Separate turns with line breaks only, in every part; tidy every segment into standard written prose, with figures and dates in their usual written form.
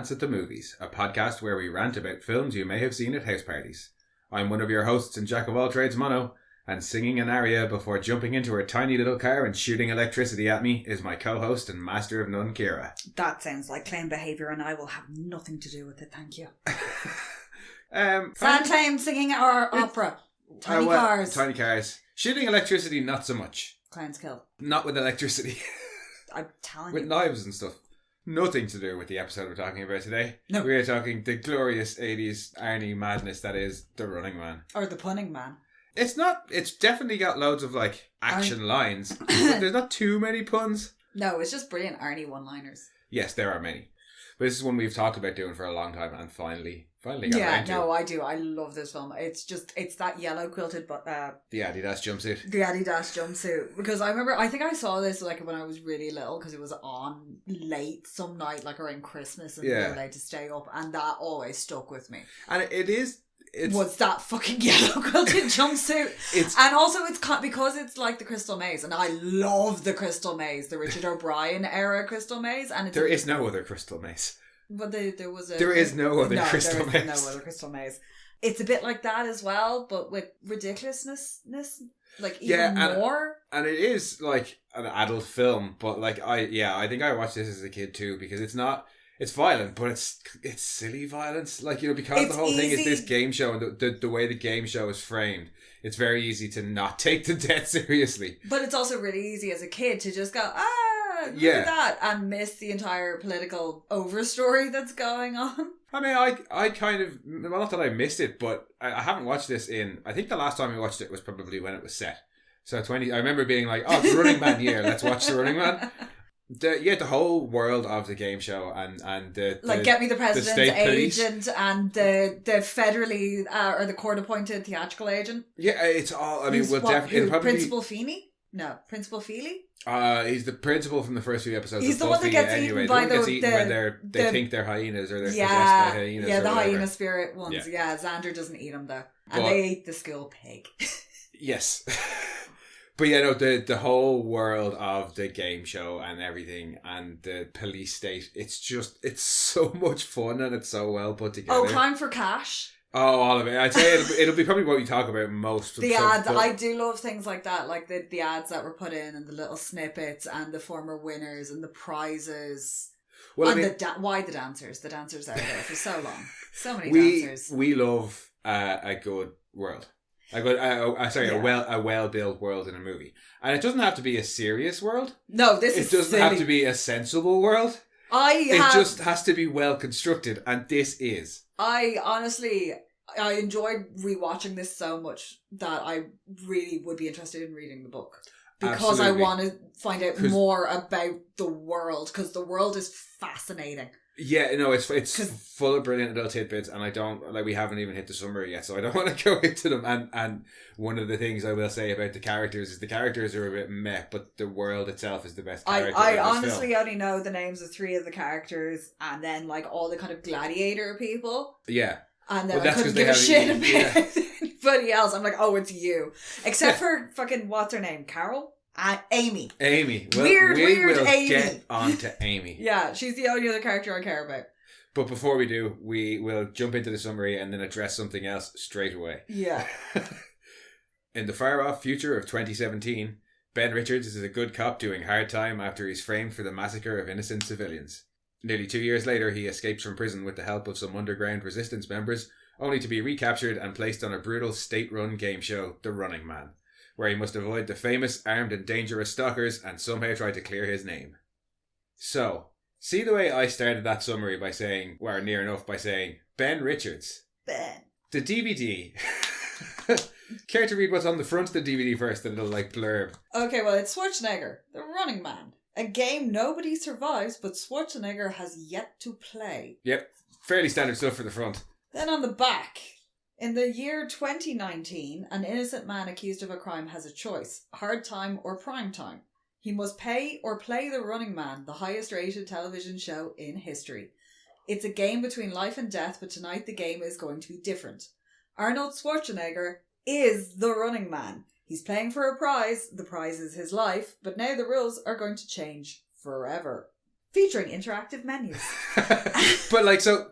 MonoRants at the Movies, a podcast where we rant about films you may have seen at house parties. I'm one of your hosts and jack of all trades, Mono, and singing an aria before jumping into her tiny little car and shooting electricity at me is my co-host and master of none, Ciara.
That sounds like claim behaviour and I will have nothing to do with it, thank you. Sad claim singing or opera. Tiny cars.
Tiny cars. Shooting electricity, not so much.
Clowns kill.
Not with electricity.
I'm telling
with
you.
knives and stuff. Nothing to do with the episode we're talking about today.
No.
We are talking the glorious 80s Arnie madness that is The Running Man.
Or The Punning Man.
It's definitely got loads of like action lines, but there's not too many puns.
No, it's just brilliant Arnie one-liners.
Yes, there are many. But this is one we've talked about doing for a long time and finally got around to.
Yeah, no, I do. I love this film. It's that yellow quilted
the Adidas jumpsuit.
The Adidas jumpsuit. Because I think I saw this like when I was really little because it was on late some night like around Christmas and we were allowed to stay up and that always stuck with me.
And it's
was that fucking yellow quilted jumpsuit. And also it's because it's like the Crystal Maze and I love the Crystal Maze, the Richard O'Brien era Crystal Maze. And
there is no other Crystal Maze.
But there is
no other Crystal Maze.
No other Crystal Maze. It's a bit like that as well, but with ridiculousness, like even more. And
it is like an adult film, but like I think I watched this as a kid too because it's violent, but it's silly violence. Like, you know, because the whole thing is this game show and the way the game show is framed, it's very easy to not take the death seriously.
But it's also really easy as a kid to just go, look at that, and miss the entire political overstory that's going on.
I mean, I kind of, well, not that I missed it, but I haven't watched this I think the last time I watched it was probably when it was set. So I remember being like, oh, it's Running Man year, let's watch The Running Man. The whole world of the game show and the
get me the president's
the
agent and the federally or the court appointed theatrical agent.
Yeah, it's all. I mean,
Principal Feeney? No, Principal Feely.
He's the principal from the first few episodes.
He's the one that gets eaten by
when they think they're hyenas or they're possessed by hyenas.
Yeah, the hyena spirit ones. Yeah, Xander doesn't eat them though, and they eat the school pig.
Yes. But yeah, no, the whole world of the game show and everything and the police state, it's so much fun and it's so well put together.
Oh, Crime for Cash.
Oh, all of it. I'd say it'll be probably what we talk about most.
The ads, I do love things like that, like the ads that were put in and the little snippets and the former winners and the prizes. Well, and why the dancers? The dancers are there for so long. So many dancers.
We love a good world. A well-built world in a movie. And it doesn't have to be a serious world.
No, it
doesn't have to be a sensible world. It just has to be well constructed, and this is.
I enjoyed rewatching this so much that I really would be interested in reading the book. Because I want to find out more about the world, because the world is fascinating.
Yeah, no, it's full of brilliant little tidbits, and we haven't even hit the summary yet, so I don't want to go into them. And one of the things I will say about the characters is the characters are a bit meh, but the world itself is the best character.
I honestly only know the names of 3 of the characters, and then like all the kind of gladiator people.
Yeah.
And then I couldn't give a shit about anybody else. I'm like, oh, it's you. Except for fucking, what's her name? Carol? Amy.
Well,
weird
will
Amy.
Get on to Amy.
Yeah, she's the only other character I care about.
But before we do, we will jump into the summary and then address something else straight away.
Yeah.
In the far-off future of 2017, Ben Richards is a good cop doing hard time after he's framed for the massacre of innocent civilians. Nearly 2 years later, he escapes from prison with the help of some underground resistance members, only to be recaptured and placed on a brutal state-run game show, The Running Man, where he must avoid the famous armed and dangerous stalkers and somehow try to clear his name. So, see the way I started that summary by saying, or near enough by saying, Ben Richards.
Ben.
The DVD. Care to read what's on the front of the DVD first, the little blurb?
Okay, well, it's Schwarzenegger, The Running Man. A game nobody survives, but Schwarzenegger has yet to play.
Yep, fairly standard stuff for the front.
Then on the back, in the year 2019, an innocent man accused of a crime has a choice, hard time or prime time. He must pay or play The Running Man, the highest rated television show in history. It's a game between life and death, but tonight the game is going to be different. Arnold Schwarzenegger is The Running Man. He's playing for a prize. The prize is his life, but now the rules are going to change forever. featuring interactive menus.
But like, so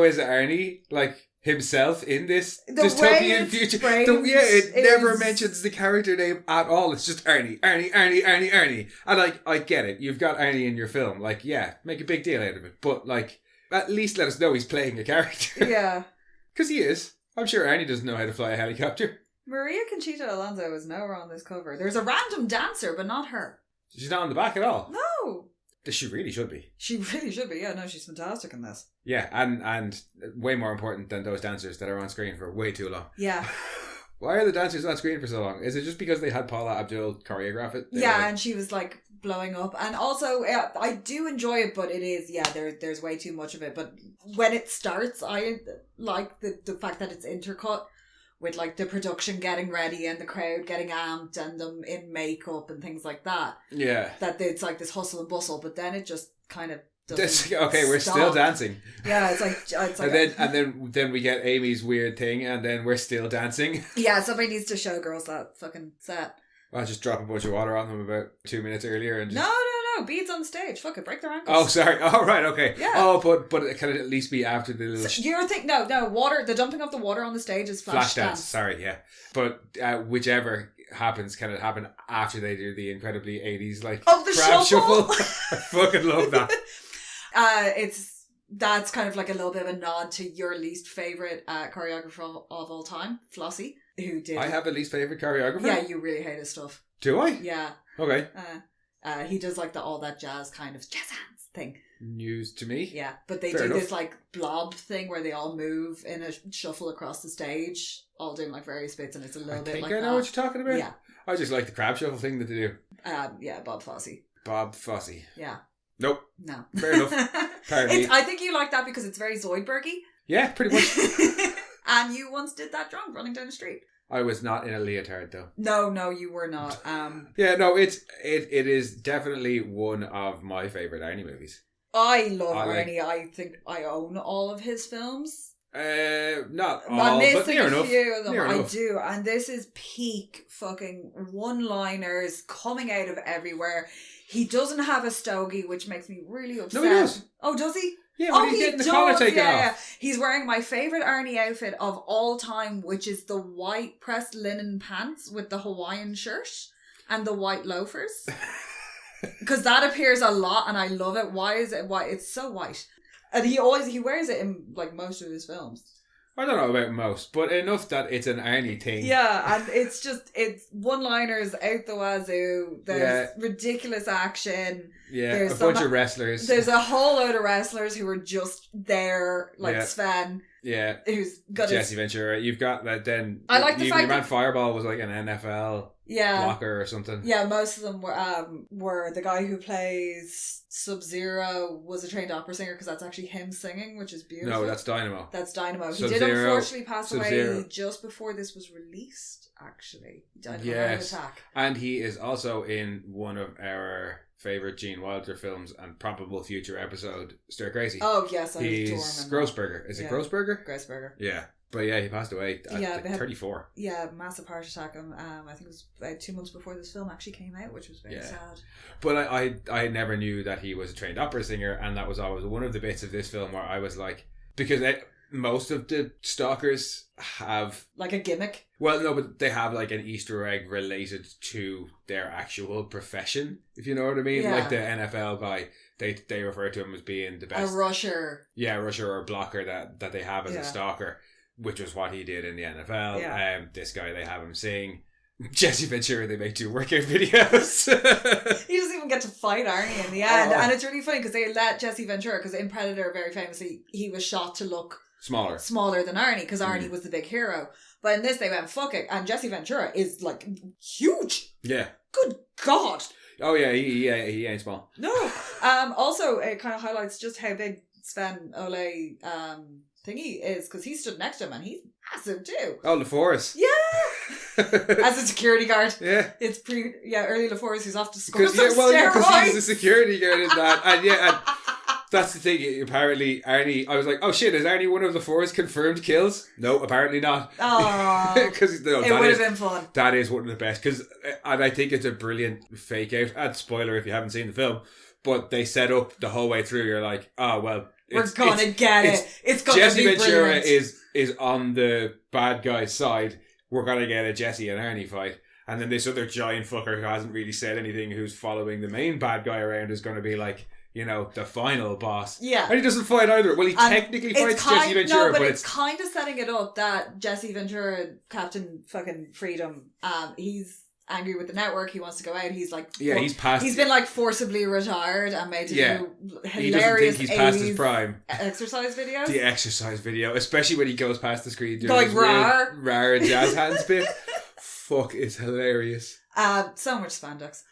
is Arnie like himself in this
The
dystopian
way it's
future?
framed
It never
is-
mentions the character name at all. It's just Arnie. And like, I get it. You've got Arnie in your film. Like, yeah, make a big deal out of it. But like, at least let us know he's playing a character.
Yeah.
Because he is. I'm sure Arnie doesn't know how to fly a helicopter.
Maria Conchita Alonso is nowhere on this cover. There's a random dancer, but not her.
She's not on the back at all.
No.
She really should be.
She really should be. Yeah, no, she's fantastic in this.
Yeah, and way more important than those dancers that are on screen for way too long.
Yeah.
Why are the dancers on screen for so long? Is it just because they had Paula Abdul choreograph it?
Yeah, and she was like blowing up. And also, I do enjoy it, but it is, there's way too much of it. But when it starts, I like the fact that it's intercut with like the production getting ready and the crowd getting amped and them in makeup and things like that.
Yeah.
That it's like this hustle and bustle, but then it just kind of doesn't
okay, we're
stop.
still dancing.
Yeah, it's like
and then we get Amy's weird thing, and then we're still dancing.
Yeah, somebody needs to show girls that fucking set.
I'll just drop a bunch of water on them about 2 minutes earlier and just...
No, beads on stage. Fuck it, break their ankles.
Oh, sorry. Oh, right, okay.
Yeah.
Oh, but it can at least be after the little...
So you're thinking, no, water, the dumping of the water on the stage is flash dance.
Sorry, yeah. But whichever happens, can it happen after they do the incredibly 80s, like,
the
crab
shuffle?
I fucking love that.
That's kind of like a little bit of a nod to your least favourite choreographer of all time, Flossie, who did...
I have a least favourite choreographer?
Yeah, you really hate his stuff.
Do I?
Yeah.
Okay.
He does like the all that jazz kind of jazz hands thing.
News to me.
Yeah, but they
Fair
do
enough.
this like blob thing where they all move in a shuffle across the stage, all doing like various bits, and it's a little
I
bit
think
like
I know what you're talking about.
Yeah.
I just like the crab shuffle thing that they do.
Yeah, Bob Fosse.
Bob Fosse.
Yeah.
Nope.
No.
Fair enough. Apparently.
I think you like that because it's very Zoidbergy.
Yeah, pretty much.
And you once did that drunk running down the street.
I was not in a leotard though.
No, you were not.
Yeah, no, it is definitely one of my favourite Arnie movies.
I love
Arnie.
I think I own all of his films.
Not all,
I'm
but
missing
near
a
enough.
few of them.
Near
I
enough.
do, and this is peak fucking one-liners coming out of everywhere. He doesn't have a stogie, which makes me really upset.
No, he does.
Oh, does he?
Yeah, when he's getting the collar taken
yeah.
off.
He's wearing my favourite Arnie outfit of all time, which is the white pressed linen pants with the Hawaiian shirt and the white loafers. Because that appears a lot and I love it. Why is it white? It's so white. And he wears it in like most of his films.
I don't know about most, but enough that it's an Arnie thing.
Yeah, and it's one-liners out the wazoo. There's ridiculous action.
Yeah,
There's
a bunch of wrestlers.
There's a whole load of wrestlers who are just there, like Sven.
Yeah.
Who's got
Jesse Ventura. You've got that then.
I like the fact
Man
that
Fireball was like an NFL blocker or something.
Yeah, most of them were the guy who plays Sub-Zero was a trained opera singer because that's actually him singing, which is beautiful.
No, that's Dynamo.
That's Dynamo. He
Sub-Zero,
did unfortunately pass
Sub-Zero.
away just before this was released, actually. He died of a heart attack.
And he is also in one of our favourite Gene Wilder films and probable future episode, Stir Crazy.
Oh, yes, I adore him.
He's Grossberger. Is it Grossberger?
Grossberger.
Yeah. But yeah, he passed away at like 34.
Yeah, massive heart attack. I think it was about 2 months before this film actually came out, which was very sad.
But I never knew that he was a trained opera singer, and that was always one of the bits of this film where I was like, because most of the stalkers have
like a gimmick.
Well, no, but they have like an Easter egg related to their actual profession, if you know what I mean.
Yeah.
Like the NFL guy, they refer to him as being the best.
A rusher.
Yeah, rusher or blocker that they have as a stalker, which was what he did in the NFL.
Yeah.
This guy, they have him sing. Jesse Ventura, they make 2 workout videos.
He doesn't even get to fight Arnie in the end. And it's really funny because they let Jesse Ventura, because in Predator, very famously, he was shot to look smaller than Arnie because Arnie was the big hero. But in this, they went, fuck it. And Jesse Ventura is like huge.
Yeah.
Good God.
Oh, yeah, he ain't small.
No. Also, it kind of highlights just how big Sven Ole thingy is because he stood next to him and he's massive too.
Oh, LaForest.
Yeah. As a security guard.
Yeah.
It's early LaForest who's off to score some
steroids. Because he's a
steroids.
security guard in that. And that's the thing. Apparently, Arnie, I was like, oh shit, is Arnie one of LaForest's confirmed kills? No, apparently not.
Oh.
Because
it would have been fun.
That is one of the best. And I think it's a brilliant fake out. And spoiler if you haven't seen the film. but they set up the whole way through. You're like, oh well,
we're gonna get it. It's gonna
Jesse
be
Ventura
brilliant.
is on the bad guy's side. We're gonna get a Jesse and Arnie fight. And then this other giant fucker who hasn't really said anything, who's following the main bad guy around, is going to be like, you know, the final boss.
Yeah.
And he doesn't fight either. Well, he technically fights Jesse Ventura,
no, but
but
it's kind of setting it up that Jesse Ventura, Captain fucking Freedom, he's angry with the network. He wants to go out. He's like,
he's past.
He's been like forcibly retired and made to do hilarious.
He doesn't think he's past his prime.
Exercise videos.
The exercise video, especially when he goes past the screen doing
going
his
rar
jazz hands bit. Fuck, it's hilarious.
So much spandex.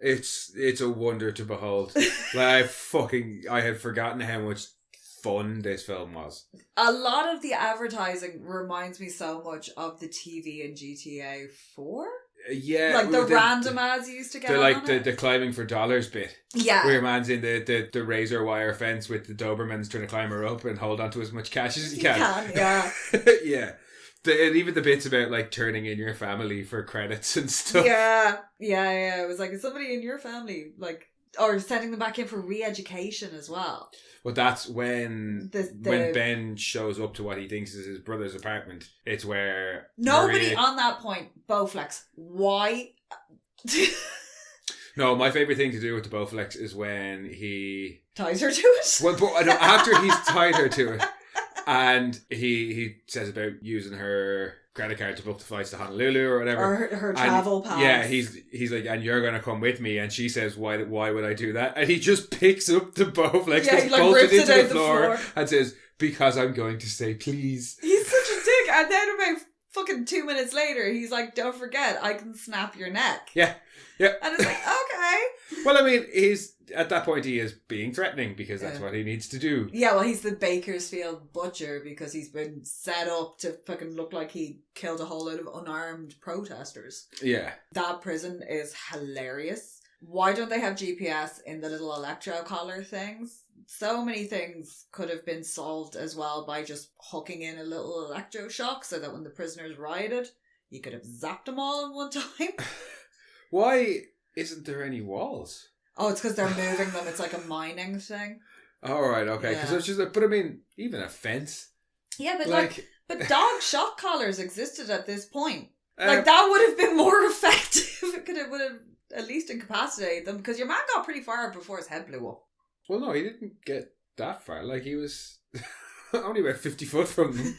It's a wonder to behold. Like I had forgotten how much fun this film was.
A lot of the advertising reminds me so much of the TV in GTA 4.
Yeah,
like the random ads you used to get.
The climbing for dollars bit.
Yeah,
where your man's in the razor wire fence with the Dobermans trying to climb her up and hold on to as much cash as you can.
Yeah,
yeah. And even the bits about like turning in your family for credits and stuff.
Yeah. It was like, is somebody in your family like, or sending them back in for re-education as well.
Well, that's when when Ben shows up to what he thinks is his brother's apartment. It's where
nobody on that point. Bowflex. Why?
No, my favourite thing to do with the Bowflex is when he
ties her to it.
Well, but after he's tied her to it. And he says about using her credit card to book the flights to Honolulu or whatever.
Or her travel pass.
Yeah, he's like, and you're going to come with me. And she says, why would I do that? And he just picks up the Bowflex,
he like rips it out the floor
and says, because I'm going to say please.
He's such a dick. And then about fucking 2 minutes later, he's like, don't forget, I can snap your neck.
Yeah.
And it's like, okay.
Well, I mean, at that point he is being threatening because that's what he needs to do.
Yeah, well, he's the Bakersfield butcher because he's been set up to fucking look like he killed a whole load of unarmed protesters.
Yeah.
That prison is hilarious. Why don't they have GPS in the little electro collar things? So many things could have been solved as well by just hooking in a little electroshock so that when the prisoners rioted, you could have zapped them all in one time.
Why isn't there any walls?
Oh, it's because they're moving them. It's like a mining thing.
All right, okay. Because it's just like, but I mean, even a fence.
Yeah, but but dog shock collars existed at this point. Like that would have been more effective. It would have at least incapacitated them because your man got pretty far before his head blew up.
Well, no, he didn't get that far. Like he was only about 50 foot from them.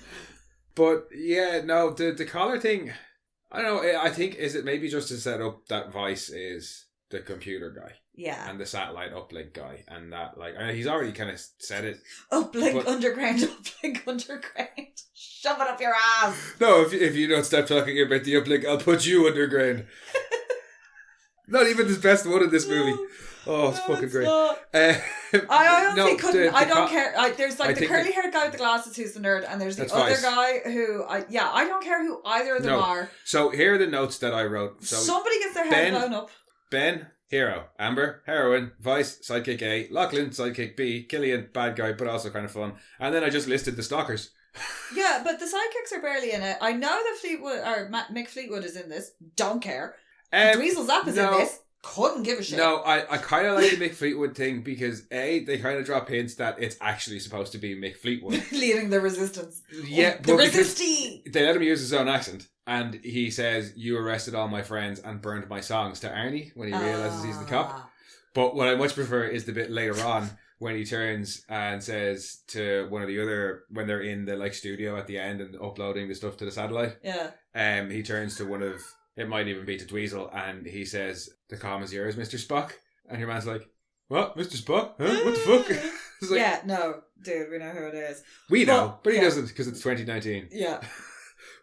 But yeah, no, the collar thing. I don't know, I think, is it maybe just to set up that Vice is the computer guy?
Yeah.
And the satellite uplink guy. And that, like, I mean, he's already kind of said it.
Uplink underground. Shove it up your ass.
No, if you don't stop talking about the uplink, I'll put you underground. Not even his best one in this movie. Oh, it's fucking great.
I honestly couldn't. I don't care. There's like the curly haired guy with the glasses who's the nerd, and there's the other guy who, I don't care who either of them are.
So here are the notes that I wrote. So
somebody gets their head blown up.
Ben, hero. Amber, heroine. Vice, sidekick A. Lachlan, sidekick B. Killian, bad guy, but also kind of fun. And then I just listed the stalkers.
Yeah, but the sidekicks are barely in it. I know that Mick Fleetwood is in this. Don't care. Dweezil Zapp is in this. Couldn't give a shit.
No, I kind of like the Mick Fleetwood thing because A, they kind of drop hints that it's actually supposed to be Mick Fleetwood.
Leading the resistance.
Yeah,
the resistee.
They let him use his own accent. And he says, you arrested all my friends and burned my songs to Arnie when he realises he's the cop. But what I much prefer is the bit later on when he turns and says to one of the other, when they're in the like studio at the end and uploading the stuff to the satellite.
Yeah.
He turns to one of, it might even be to Dweezil, and he says, the calm is yours, Mr. Spock. And your man's like, what? Mr. Spock? Huh? What the fuck? It's like,
yeah, no, dude, we know who it is.
We know, but he doesn't because it's 2019.
Yeah.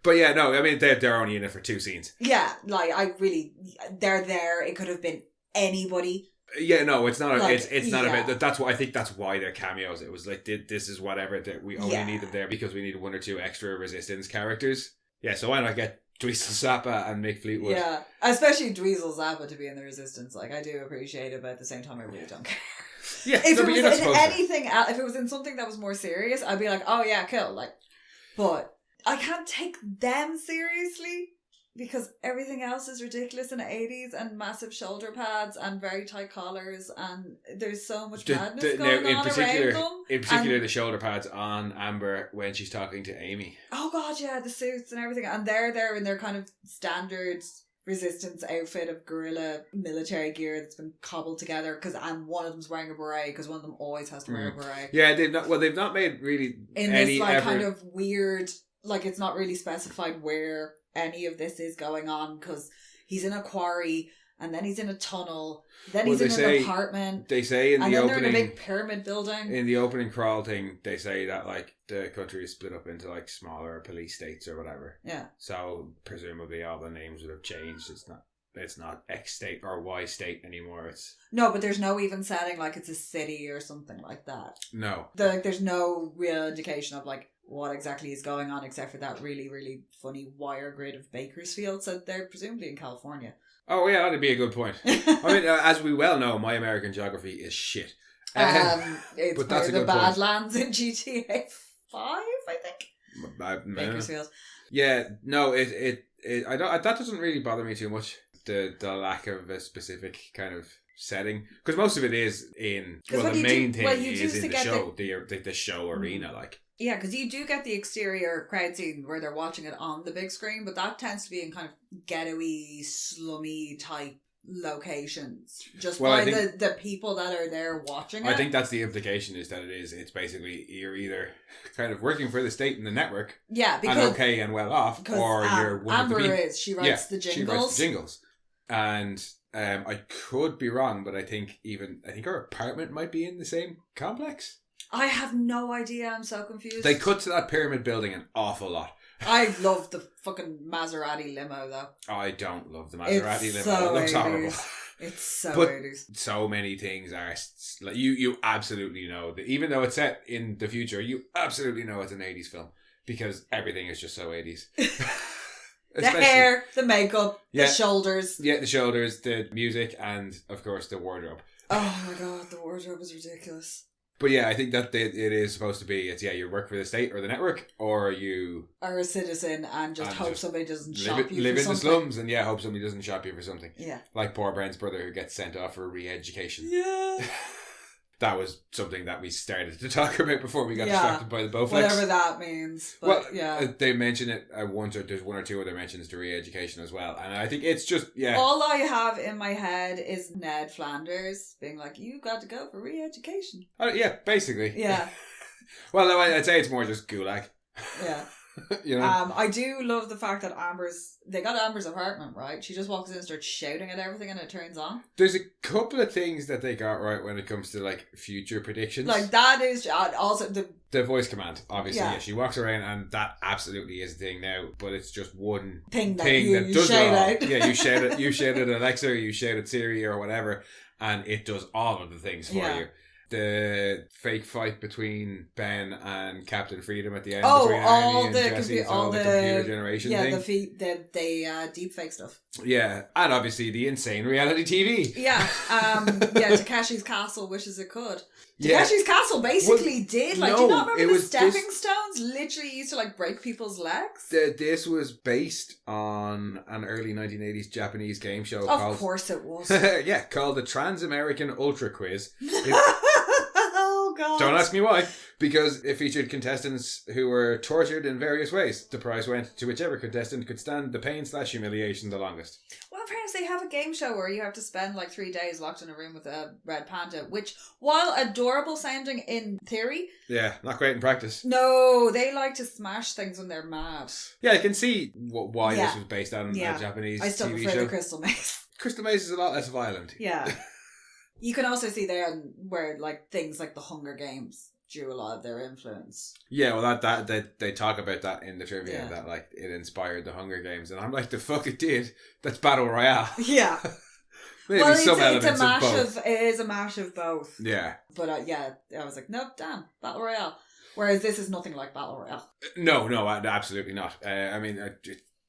But yeah, no, I mean, they're only in it for 2 scenes.
Yeah, like, they're there. It could have been anybody.
Yeah, no, it's not.
Like,
it's not about. That's what I think. That's why they're cameos. It was like this is whatever that we only need them there because we need 1 or 2 extra Resistance characters. Yeah, so why not get Dweezil Zappa and Mick Fleetwood?
Yeah, especially Dweezil Zappa to be in the Resistance. Like, I do appreciate it, but at the same time, I really don't care.
Yeah,
if it was in anything else, if it was in something that was more serious, I'd be like, oh yeah, cool. Like, but I can't take them seriously. Because everything else is ridiculous in the 80s and massive shoulder pads and very tight collars and there's so much madness going on around them.
In particular, the shoulder pads on Amber when she's talking to Amy.
Oh god, yeah, the suits and everything. And they're there in their kind of standard resistance outfit of guerrilla military gear that's been cobbled together and one of them's wearing a beret because one of them always has to wear a beret.
Yeah, they've not made really
in
any
this like
effort.
kind of weird, like it's not really specified where any of this is going on because he's in a quarry and then he's in a tunnel, then he's in an apartment.
They say in the opening,
they're in a big pyramid building.
In the opening crawl thing, they say that like the country is split up into like smaller police states or whatever.
Yeah.
So presumably all the names would have changed. It's not X state or Y state anymore.
No, but there's no even setting like it's a city or something like that.
No.
There's no real indication of like what exactly is going on except for that really, really funny wire grid of Bakersfield. So they're presumably in California.
Oh yeah, that'd be a good point. I mean, as we well know, my American geography is shit.
It's
but
part
that's
of
a
the
good point.
Badlands in GTA 5, I think. Bakersfield.
Yeah, no, that doesn't really bother me too much. The lack of a specific kind of setting, because most of it is in the main thing is in the show, the show arena, like.
Yeah, because you do get the exterior crowd scene where they're watching it on the big screen, but that tends to be in kind of ghetto-y, slummy type locations. Just by the people that are there watching it.
I think that's the implication, is that it's basically you're either kind of working for the state and the network,
yeah, because,
and okay and well off, or you're one
Amber
of the
is. She writes the jingles.
She writes the jingles. And I could be wrong, but I think her apartment might be in the same complex.
I have no idea. I'm so confused.
They cut to that pyramid building an awful lot.
I love the fucking Maserati limo, though.
I don't love the Maserati limo.
So
it looks
80s.
horrible.
It's so
but
80s.
So many things are like you absolutely know that even though it's set in the future, you absolutely know it's an 80s film because everything is just so 80s.
The hair, the makeup, the shoulders.
Yeah, the shoulders, the music, and of course the wardrobe.
Oh my god, the wardrobe is ridiculous.
But yeah, I think that it is supposed to be, you work for the state or the network, or you
are a citizen and hope somebody doesn't shop you
live
for
in
something.
the slums and hope somebody doesn't shop you for something.
Yeah.
Like poor Brent's brother who gets sent off for re-education.
Yeah.
That was something that we started to talk about before we got distracted by the Bowflex.
Whatever that means. But,
they mention it once, or there's one or two other mentions to re-education as well. And I think it's just,
all I have in my head is Ned Flanders being like, you got to go for re-education.
Yeah, basically.
Yeah.
Well, no, I'd say it's more just gulag.
Yeah.
You know?
I do love the fact that they got Amber's apartment, right? She just walks in and starts shouting at everything and it turns on.
There's a couple of things that they got right when it comes to like future predictions.
Like that is also
the voice command, obviously. Yeah, she walks around and that absolutely is a thing now, but it's just one
thing that
does
shout
it all.
out.
Yeah, you shout at Alexa, or you shout at Siri or whatever, and it does all of the things for you. The fake fight between Ben and Captain Freedom at the end between Arnie and Jesse, all the computer generation thing.
the deep fake stuff.
Yeah, and obviously the insane reality TV.
Yeah, Takeshi's Castle wishes it could. Takeshi's Castle basically did. Like, do you not remember the stepping stones literally used to like break people's legs?
This was based on an early 1980s Japanese game show
Of course it was.
called the Trans-American Ultra Quiz.
Oh god.
Don't ask me why. Because it featured contestants who were tortured in various ways. The prize went to whichever contestant could stand the pain/humiliation the longest.
Well, perhaps they have a game show where you have to spend like 3 days locked in a room with a red panda, which, while adorable sounding in theory...
Yeah, not great in practice.
No, they like to smash things when they're mad.
Yeah, I can see why this was based on a Japanese TV show.
I still prefer the Crystal Maze.
Crystal Maze is a lot less violent.
Yeah. You can also see there where like things like the Hunger Games drew a lot of their influence. Yeah,
well, that they talk about that in the trivia, that like it inspired the Hunger Games, and I'm like, the fuck it did. That's Battle Royale.
Yeah.
Maybe
well,
some elements of both.
It is a mash of both.
Yeah.
But I was like, nope, damn, Battle Royale. Whereas this is nothing like Battle Royale.
No, absolutely not. I mean,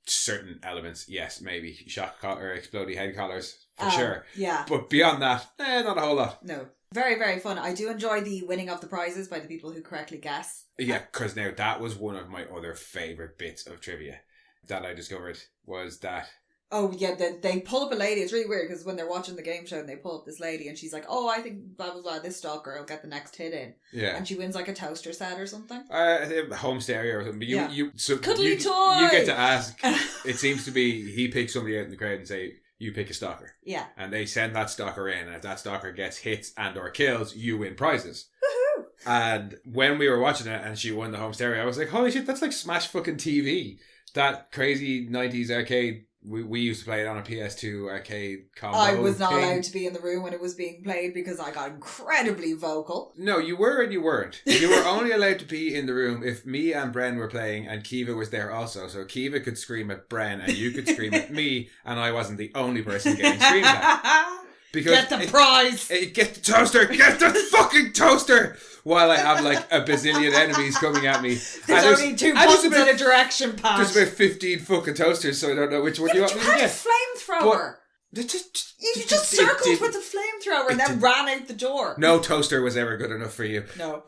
certain elements, yes, maybe shock or exploding head collars for sure.
Yeah.
But beyond that, not a whole lot.
No. Very, very fun. I do enjoy the winning of the prizes by the people who correctly guess.
Yeah, because now that was one of my other favourite bits of trivia. that I discovered was that...
Oh, yeah, they pull up a lady. It's really weird because when they're watching the game show and they pull up this lady and she's like, oh, I think blah, blah, blah, this stalker will get the next hit in.
Yeah.
And she wins like a toaster set or something.
Home stereo or something. But
Yeah.
Cuddly
toy!
You get to ask. It seems to be he picks somebody out in the crowd and say, you pick a stalker.
Yeah.
And they send that stalker in, and if that stalker gets hits and or kills, you win prizes.
Woohoo!
And when we were watching it and she won the home stereo, I was like, holy shit, that's like Smash fucking TV. That crazy 90s arcade, we used to play it on a PS2 arcade combo.
I was not
thing.
allowed to be in the room when it was being played because I got incredibly vocal.
No, you were and you weren't. You were only allowed to be in the room if me and Bren were playing and Kiva was there also. So Kiva could scream at Bren and you could scream at me, and I wasn't the only person getting screamed at. Because
get the prize!
Get the toaster! Get the fucking toaster! While I have like a bazillion enemies coming at me.
There's only 2 buttons and a direction pad.
There's about 15 fucking toasters, so I don't know which one you want me to get.
You had a flamethrower.
You
just circled with the flamethrower and then ran out the door.
No toaster was ever good enough for you.
No.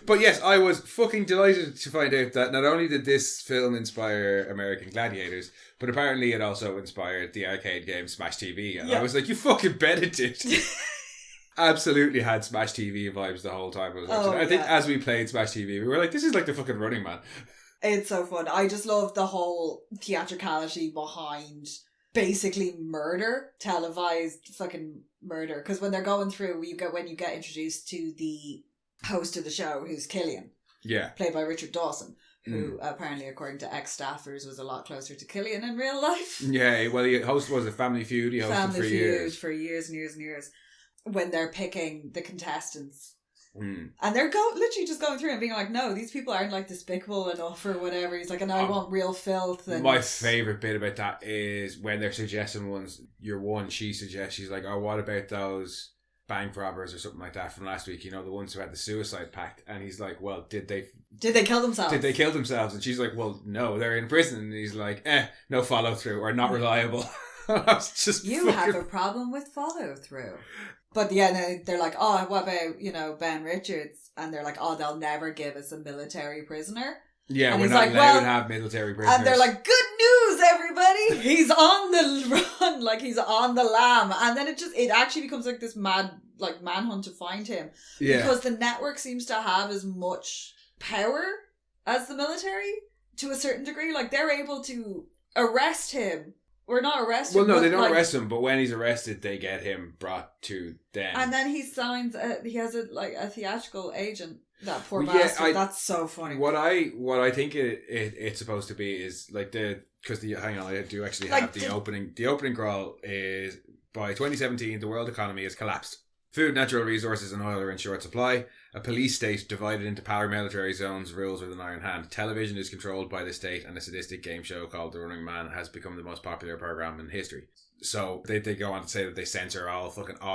But yes, I was fucking delighted to find out that not only did this film inspire American Gladiators, but apparently it also inspired the arcade game Smash TV. And I was like, you fucking bet it did. Absolutely had Smash TV vibes the whole time I was watching it. I think as we played Smash TV, we were like, this is like the fucking Running Man.
It's so fun. I just love the whole theatricality behind basically murder, televised fucking murder. Because when they're going through, when you get introduced to the host of the show, who's Killian, played by Richard Dawson, who apparently, according to ex-staffers, was a lot closer to Killian in real life.
Yeah, well, he was a Family Feud. He hosted for years.
For years and years and years. When they're picking the contestants.
Mm.
And they're literally just going through and being like, no, these people aren't like despicable enough or whatever. He's like, and I want real filth. And
my favourite bit about that is when they're suggesting ones. She suggests, she's like, oh, what about those bank robbers or something like that from last week? You know, the ones who had the suicide pact. And he's like, well, did they kill themselves? Did they kill themselves? And she's like, well, no, they're in prison. And he's like, no follow through or not reliable.
Have a problem with follow through. But yeah, they're like, oh, what about, Ben Richards? And they're like, oh, they'll never give us a military prisoner.
Yeah,
and
we're not allowed to have military prisoners.
And they're like, good news, everybody! He's on the run, like he's on the lam. And then it actually becomes like this mad, like, manhunt to find him. Yeah. Because the network seems to have as much power as the military to a certain degree. Like, they're able to arrest him. Or not arrest him.
Well, no, they don't arrest him, but when he's arrested, they get him brought to them.
And then he signs, he has a theatrical agent, that poor bastard. That's so funny.
What I think it's supposed to be is like hang on, I do actually have the opening. The opening crawl is, by 2017, the world economy has collapsed. Food, natural resources and oil are in short supply. A police state divided into paramilitary zones rules with an iron hand. Television is controlled by the state, and a sadistic game show called The Running Man has become the most popular program in history. So they go on to say that they censor all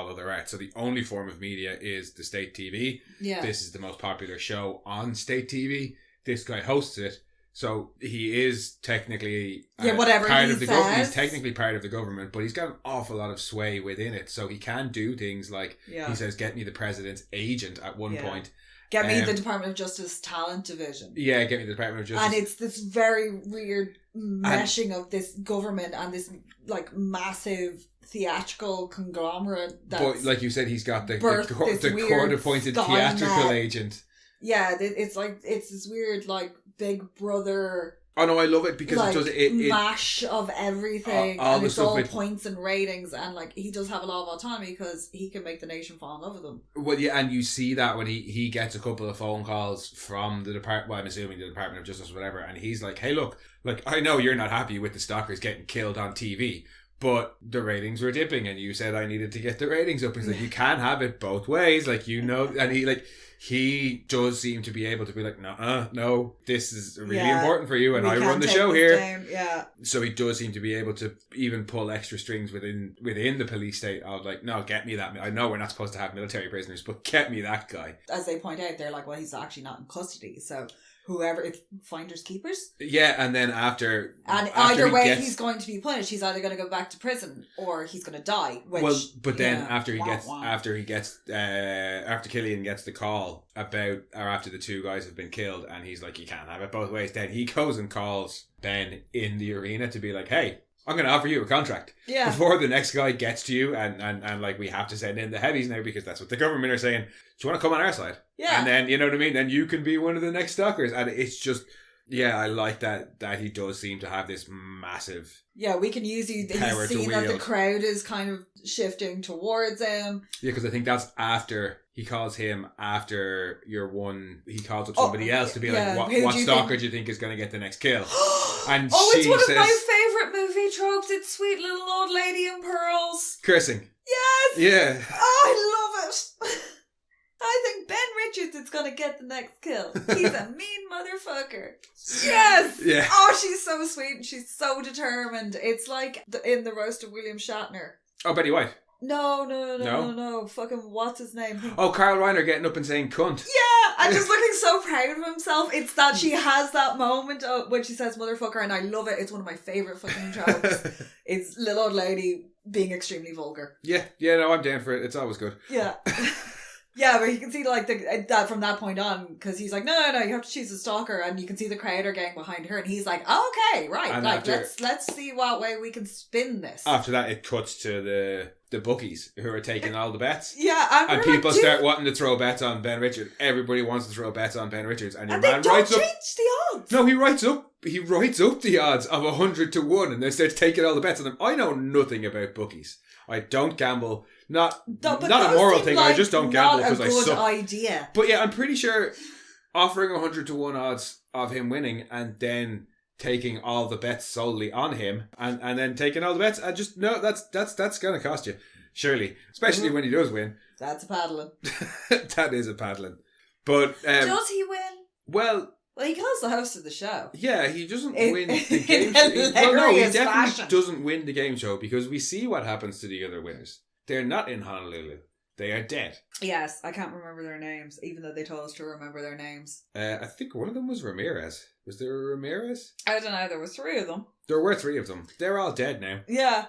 other art. So the only form of media is the state TV. Yeah. This is the most popular show on state TV. This guy hosts it. So he is technically
whatever
part
he
of the
says.
government. He's technically part of the government, but he's got an awful lot of sway within it. So he can do things like he says, "Get me the president's agent" at one point.
Get me the Department of Justice talent division.
Yeah, get me the Department of Justice.
And it's this very weird meshing of this government and this like massive theatrical conglomerate.
But like you said, he's got the court-appointed theatrical agent.
Yeah, it's this weird like Big Brother.
Oh no, I love it because
like,
it does it
mash of everything,
all
and it's all
with
points and ratings, and like he does have a lot of autonomy because he can make the nation fall in love with them.
Well, yeah, and you see that when he gets a couple of phone calls from the department. Well, I'm assuming the Department of Justice, or whatever, and he's like, "Hey, look, like I know you're not happy with the stalkers getting killed on TV." But the ratings were dipping, and you said I needed to get the ratings up. He's like, you can't have it both ways, like and he does seem to be able to be like, no, this is really important for you, and I run the show here.
Yeah.
So he does seem to be able to even pull extra strings within the police state of like, no, get me that. I know we're not supposed to have military prisoners, but get me that guy.
As they point out, they're like, well, he's actually not in custody, so whoever, it's finders keepers.
Yeah, and then after
either way, he's going to be punished. He's either going to go back to prison or he's going to die. Which,
then after Killian gets the call after the two guys have been killed, and he's like, you can't have it both ways. Then he goes and calls Ben in the arena to be like, hey, I'm going to offer you a contract before the next guy gets to you, and like, we have to send in the heavies now because that's what the government are saying. Do you want to come on our side? Yeah. And then, you know what I mean? Then you can be one of the next stalkers. And it's just, I like that he does seem to have this massive... Yeah,
we can use you. He's seeing that the crowd is kind of shifting towards him.
Yeah, because I think that's after... He calls him after he calls up somebody else to be like, what stalker do you think is going to get the next kill? And
it's one of my favourite movie tropes. It's sweet little old lady in pearls.
Cursing.
Yes!
Yeah.
Oh, I love it. I think Ben Richards is going to get the next kill. He's a mean motherfucker. Yes!
Yeah.
Oh, she's so sweet and she's so determined. It's like in the roast of William Shatner.
Oh, Betty White.
No. Fucking what's his name?
Carl Reiner getting up and saying cunt.
Yeah, and just looking so proud of himself. It's that she has that moment when she says motherfucker, and I love it. It's one of my favourite fucking tropes. It's little old lady being extremely vulgar.
Yeah, no, I'm down for it. It's always good.
Yeah. Yeah, but you can see like that from that point on, because he's like, no, you have to choose a stalker, and you can see the crowd are getting behind her, and he's like, okay, right, and like let's see what way we can spin this.
After that, it cuts to the bookies who are taking all the bets.
Yeah,
and people start wanting to throw bets on Ben Richards. Everybody wants to throw bets on Ben Richards, and your man writes up.
Change the odds.
No, he writes up the odds of 100-1, and then starts taking all the bets on them. I know nothing about bookies. I don't gamble. Not a moral thing. Like I just don't gamble because I suck.
Not a good idea.
But yeah, I'm pretty sure offering 100-1 odds of him winning and then taking all the bets solely on him and then taking all the bets, I just no, that's gonna cost you, surely, especially when he does win.
That's a paddling.
That is a paddling. But
does he win?
Well,
he calls the host of the show.
Yeah, he doesn't win the game show. He definitely doesn't win the game show because we see what happens to the other winners. They're not in Honolulu. They are dead.
Yes, I can't remember their names, even though they told us to remember their names.
I think one of them was Ramirez. Was there a Ramirez?
I don't know. There were 3 of them.
There were 3 of them. They're all dead now.
Yeah.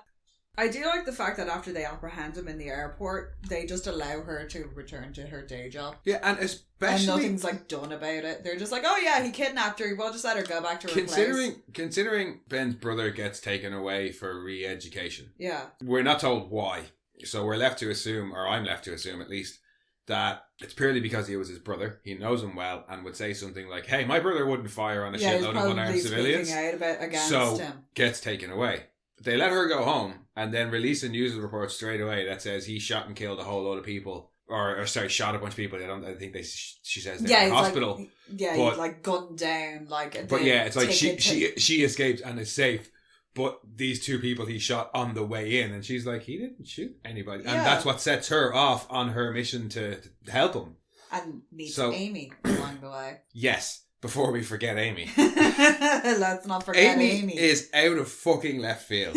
I do like the fact that after they apprehend him in the airport, they just allow her to return to her day job.
Yeah, and especially...
And nothing's done about it. They're just like, oh yeah, he kidnapped her. We'll just let her go back to her place.
Considering Ben's brother gets taken away for re-education.
Yeah.
We're not told why. So we're left to assume, or I'm left to assume at least, that it's purely because he was his brother. He knows him well and would say something like, hey, my brother wouldn't fire on a shitload of unarmed civilians. So gets taken away. They let her go home and then release a news report straight away that says he shot and killed a whole load of people. Or shot a bunch of people. I think she says they're in the hospital.
He's gunned down.
But yeah, it's like she escaped and is safe. But these 2 people he shot on the way in, and she's like, he didn't shoot anybody. And that's what sets her off on her mission to help him.
And meets Amy along the way.
Yes, before we forget Amy.
Let's not forget Amy.
Amy is out of fucking left field.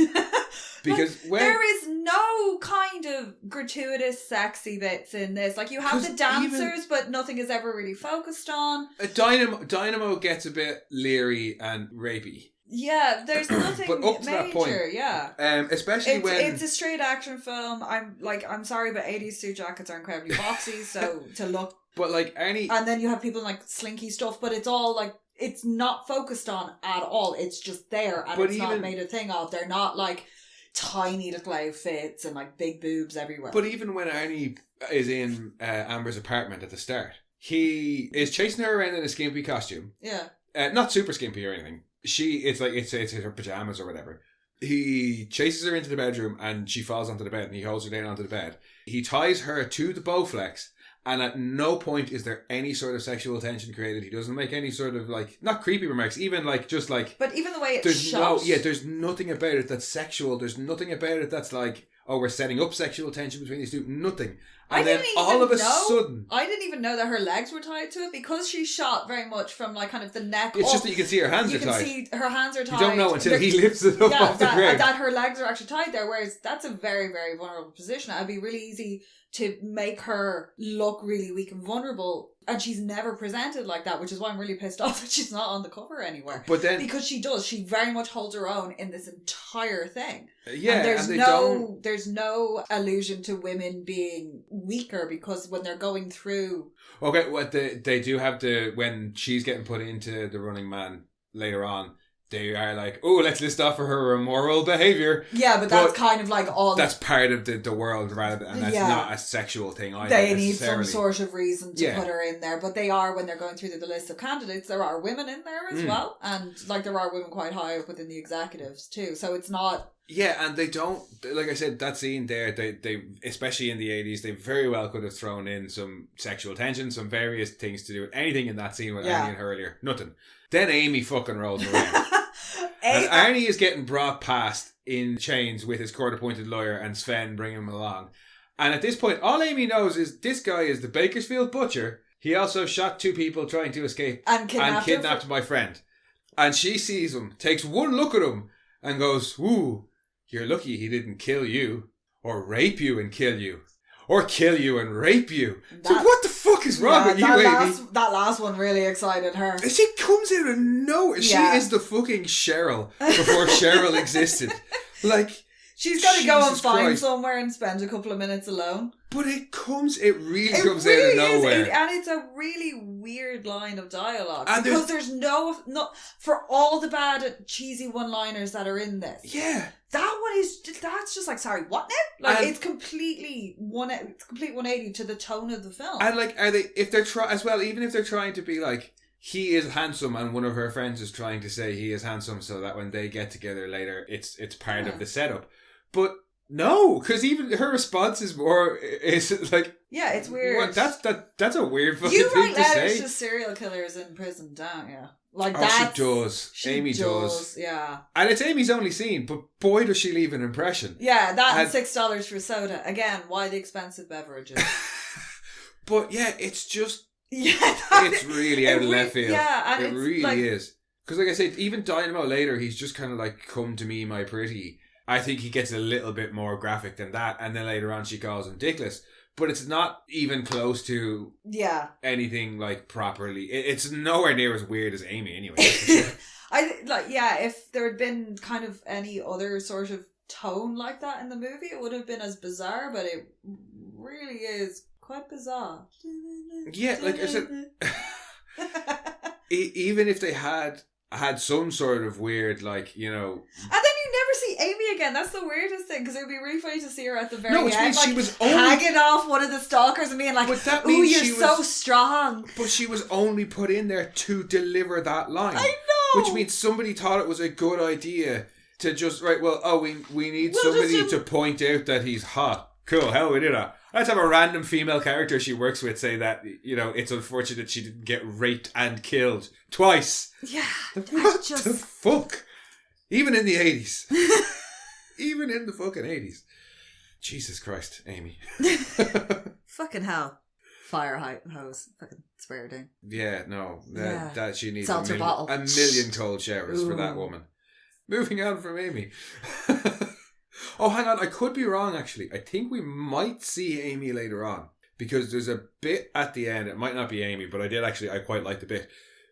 Because
there is no kind of gratuitous sexy bits in this. You have the dancers, but nothing is ever really focused on.
Dynamo gets a bit leery and rapey.
Yeah, there's nothing
but up to
major,
that point,
yeah.
Especially when
it's a straight action film. I'm sorry, but 80s suit jackets are incredibly boxy, so to look.
But Arnie,
and then you have people in slinky stuff, but it's all it's not focused on at all. It's just there, and it's not made a thing of. They're not tiny little outfits and big boobs everywhere.
But even when Arnie is in Amber's apartment at the start, he is chasing her around in a skimpy costume.
Yeah,
not super skimpy or anything. It's her pajamas or whatever. He chases her into the bedroom and she falls onto the bed and he holds her down onto the bed. He ties her to the Bowflex and at no point is there any sort of sexual tension created. He doesn't make any sort of not creepy remarks, even But
even the way it's shot.
There's nothing about it that's sexual. There's nothing about it that's we're setting up sexual tension between these 2. Nothing. And then all of a sudden...
I didn't even know that her legs were tied to it because she's shot very much from like kind of the neck
It's
up.
just that you can see her hands are tied.
You can see her hands are tied.
You don't know until he lifts it up off the ground.
That her legs are actually tied there, whereas that's a very, very vulnerable position. It'd be really easy to make her look really weak and vulnerable, and she's never presented like that, which is why I'm really pissed off that she's not on the cover anywhere.
But then,
because she very much holds her own in this entire thing.
Yeah,
and there's no allusion to women being weaker, because when they're going through...
Okay, what they do have when she's getting put into the Running Man later on, they are like, oh, let's list off for her immoral behaviour.
Yeah, but that's kind of like all...
That's part of the world, rather than, and that's not a sexual thing either.
They need some sort of reason to put her in there. But they are, when they're going through the list of candidates, there are women in there as well. And like there are women quite high up within the executives too. So it's not...
Yeah, and they don't, like I said, that scene there, they especially in the 80s, they very well could have thrown in some sexual tension, some various things to do with anything in that scene with Arnie and her earlier. Nothing. Then Amy fucking rolls around. And Arnie is getting brought past in chains with his court-appointed lawyer and Sven bringing him along. And at this point, all Amy knows is this guy is the Bakersfield butcher. He also shot 2 people trying to escape and kidnapped my friend. And she sees him, takes one look at him, and goes, ooh, you're lucky he didn't kill you, or rape you and kill you, or kill you and rape you. So what the fuck is wrong with you, Amy?
That last one really excited her.
She comes out of nowhere. Yeah. She is the fucking Cheryl before Cheryl existed. Like,
she's got to go and find somewhere and spend a couple of minutes alone.
But it really comes out of nowhere.
And it's a really weird line of dialogue. And because there's no, for all the bad cheesy one-liners that are in this.
Yeah.
That's just like, sorry, what now? Like, it's complete 180 to the tone of the film.
And like, even if they're trying to be like, he is handsome, and one of her friends is trying to say he is handsome so that when they get together later, it's part of the setup. But no, because even her response is like... Yeah,
it's weird.
That's a weird fucking thing to say.
You write letters to serial killers in prison, don't you? Like that.
She does. Amy does.
Yeah.
And it's Amy's only scene, but boy does she leave an impression.
Yeah, that and $6 for soda. Again, why the expensive beverages?
But yeah, it's just... it's really out of left field. Yeah, and it really is. Because like I said, even Dynamo later, he's just kind of like, come to me, my pretty. I think he gets a little bit more graphic than that. And then later on, she calls him Dickless. But it's not even close to anything like properly. It's nowhere near as weird as Amy anyway.
If there had been kind of any other sort of tone like that in the movie, it would have been as bizarre, but it really is quite bizarre.
Yeah, like I said, even if they had some sort of weird, like, you know...
And then you never see Amy again. That's the weirdest thing, because it would be really funny to see her at the very end, like,
she was
hanging off one of the stalkers and being like, ooh, you're so strong.
But she was only put in there to deliver that line.
I know!
Which means somebody thought it was a good idea to just, we need somebody to point out that he's hot. Cool, hell, we do that. Let's have a random female character she works with say that, you know, it's unfortunate she didn't get raped and killed twice.
Yeah.
What the fuck? Even in the 80s. Even in the fucking 80s. Jesus Christ, Amy.
Fucking hell. Fire hose. Fucking spray her down.
Yeah, no. That she needs
a
million cold showers for that woman. Moving on from Amy. Oh, hang on. I could be wrong, actually. I think we might see Amy later on. Because there's a bit at the end. It might not be Amy, but I quite like the bit.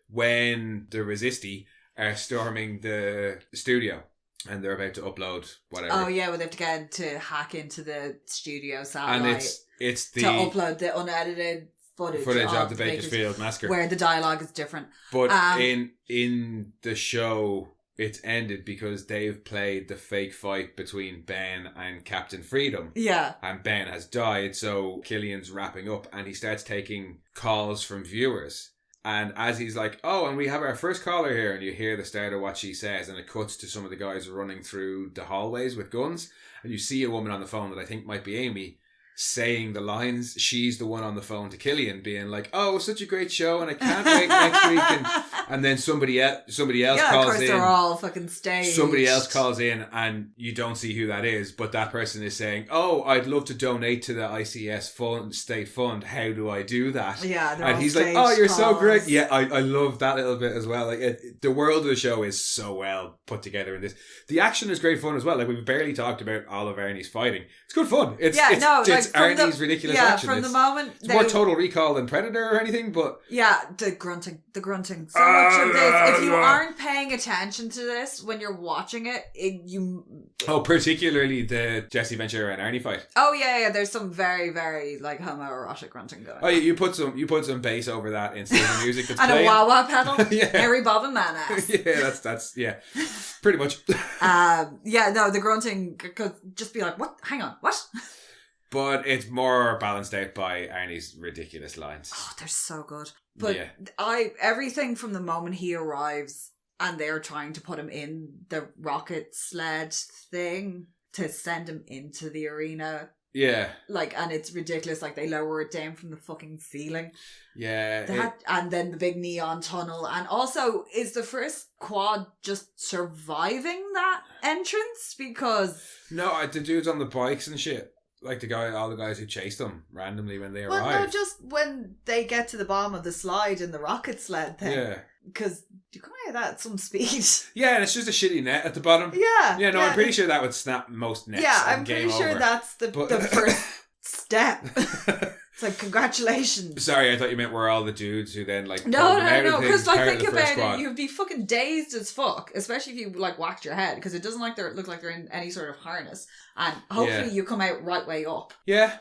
When the Resisti are storming the studio. And they're about to upload whatever.
Oh, yeah. Well, they have to get to hack into the studio satellite.
And it's the...
To upload the unedited footage
of the Bakersfield massacre.
Where the dialogue is different.
But in the show... It's ended because they've played the fake fight between Ben and Captain Freedom.
Yeah.
And Ben has died, so Killian's wrapping up and he starts taking calls from viewers. And as he's like, oh, and we have our first caller here, and you hear the start of what she says, and it cuts to some of the guys running through the hallways with guns, and you see a woman on the phone that I think might be Amy saying the lines. She's the one on the phone to Killian being like, oh, it was such a great show and I can't wait next week. And then somebody else calls in.
Yeah, of course they're all fucking staged.
Somebody else calls in and you don't see who that is, but that person is saying, oh, I'd love to donate to the ICS state fund. How do I do that?
Yeah,
and he's like, oh, you're so great. Yeah, I love that little bit as well. Like the world of the show is so well put together in this. The action is great fun as well. Like we've barely talked about all of Arnie's fighting. It's good fun. It's Arnie's ridiculous action.
From the moment
it's more Total Recall than Predator or anything, but
the grunting. So much of this, if you aren't paying attention to this when you're watching it,
particularly the Jesse Ventura and Arnie fight.
Oh yeah, there's some very, very like homoerotic grunting going on.
Oh, you put some bass over that instead of the music that's
and
playing.
a wah-wah pedal.
Yeah.
Harry Bob and Man ass.
Yeah, that's pretty much.
The grunting could just be like, what? Hang on, what?
But it's more balanced out by Arnie's ridiculous lines.
Oh, they're so good. But everything from the moment he arrives and they're trying to put him in the rocket sled thing to send him into the arena.
Yeah.
Like, and it's ridiculous. Like, they lower it down from the fucking ceiling.
Yeah.
And then the big neon tunnel. And also, is the first quad just surviving that entrance? Because...
No, the dudes on the bikes and shit. Like all the guys who chased them randomly when they arrived.
Well, no, just when they get to the bottom of the slide in the rocket sled thing.
Yeah.
Because you come out of that at some speed.
Yeah, and it's just a shitty net at the bottom.
Yeah.
Yeah, no, I'm pretty sure that would snap most nets.
Yeah, I'm pretty sure that's the first step. It's like, congratulations.
Sorry, I thought you meant we're all the dudes who then like...
No, because like think about it, you'd be fucking dazed as fuck, especially if you like whacked your head, because it doesn't look like they're in any sort of harness, and hopefully you come out right way up.
Yeah.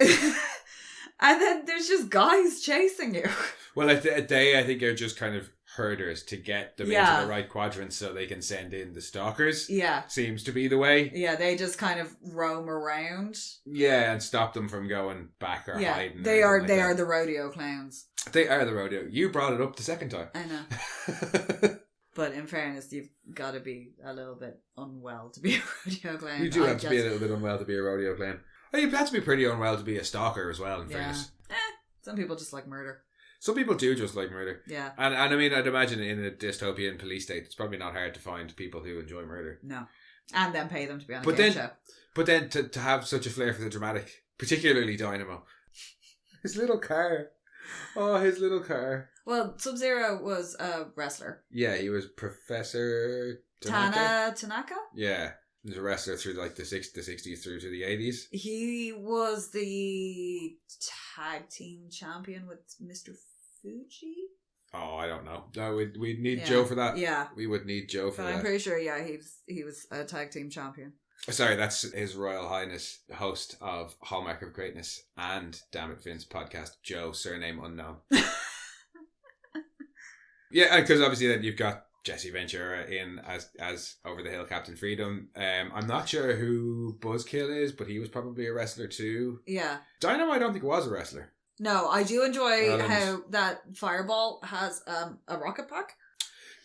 And then there's just guys chasing you.
Well, I think are just kind of herders to get them into the right quadrant so they can send in the stalkers.
Yeah.
Seems to be the way.
Yeah, they just kind of roam around.
Yeah, and stop them from going back or hiding.
They are the rodeo clowns.
They are the rodeo. You brought it up the second time.
I know. But in fairness, you've got to be a little bit unwell to be a rodeo clown.
You do have to be a little bit unwell to be a rodeo clown. Oh, you have to be pretty unwell to be a stalker as well, in fairness.
Some people just like murder.
Some people do just like murder.
Yeah.
And I mean, I'd imagine in a dystopian police state, it's probably not hard to find people who enjoy murder.
No. And then pay them to be on a game show.
But then to have such a flair for the dramatic, particularly Dynamo. His little car. Oh, his little car.
Well, Sub-Zero was a wrestler.
Yeah, he was Professor
Tanaka?
Yeah. He was a wrestler through like the 60s through to the 80s.
He was the tag team champion with Mr. Fuji?
Oh, I don't know. No, we'd need Joe for that.
Yeah.
We would need Joe for that.
I'm pretty sure, he was a tag team champion.
Sorry, that's His Royal Highness, host of Hallmark of Greatness and Damn It Vince podcast, Joe, surname unknown. Yeah, because obviously then you've got Jesse Ventura in as Over the Hill Captain Freedom. I'm not sure who Buzzkill is, but he was probably a wrestler too.
Yeah.
Dynamo I don't think was a wrestler.
No, I do enjoy how that Fireball has a rocket pack.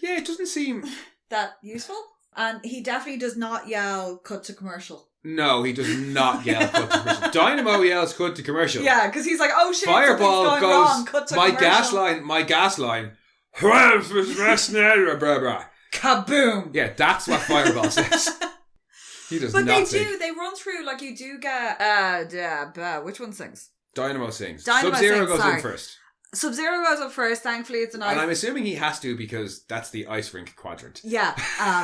Yeah, it doesn't seem
that useful. And he definitely does not yell cut to commercial.
No, he does not yell cut to commercial. Dynamo yells cut to commercial.
Yeah, because he's like, oh shit,
Fireball
something's going wrong. Cut to commercial.
My gas line. Kaboom! Yeah, that's what Fireball says. He does not sing.
They run through, like you do get, which one sings?
Dynamo sings. Sub-Zero goes in first.
Sub-Zero goes up first, thankfully it's an ice...
And I'm assuming he has to because that's the ice rink quadrant.
Yeah,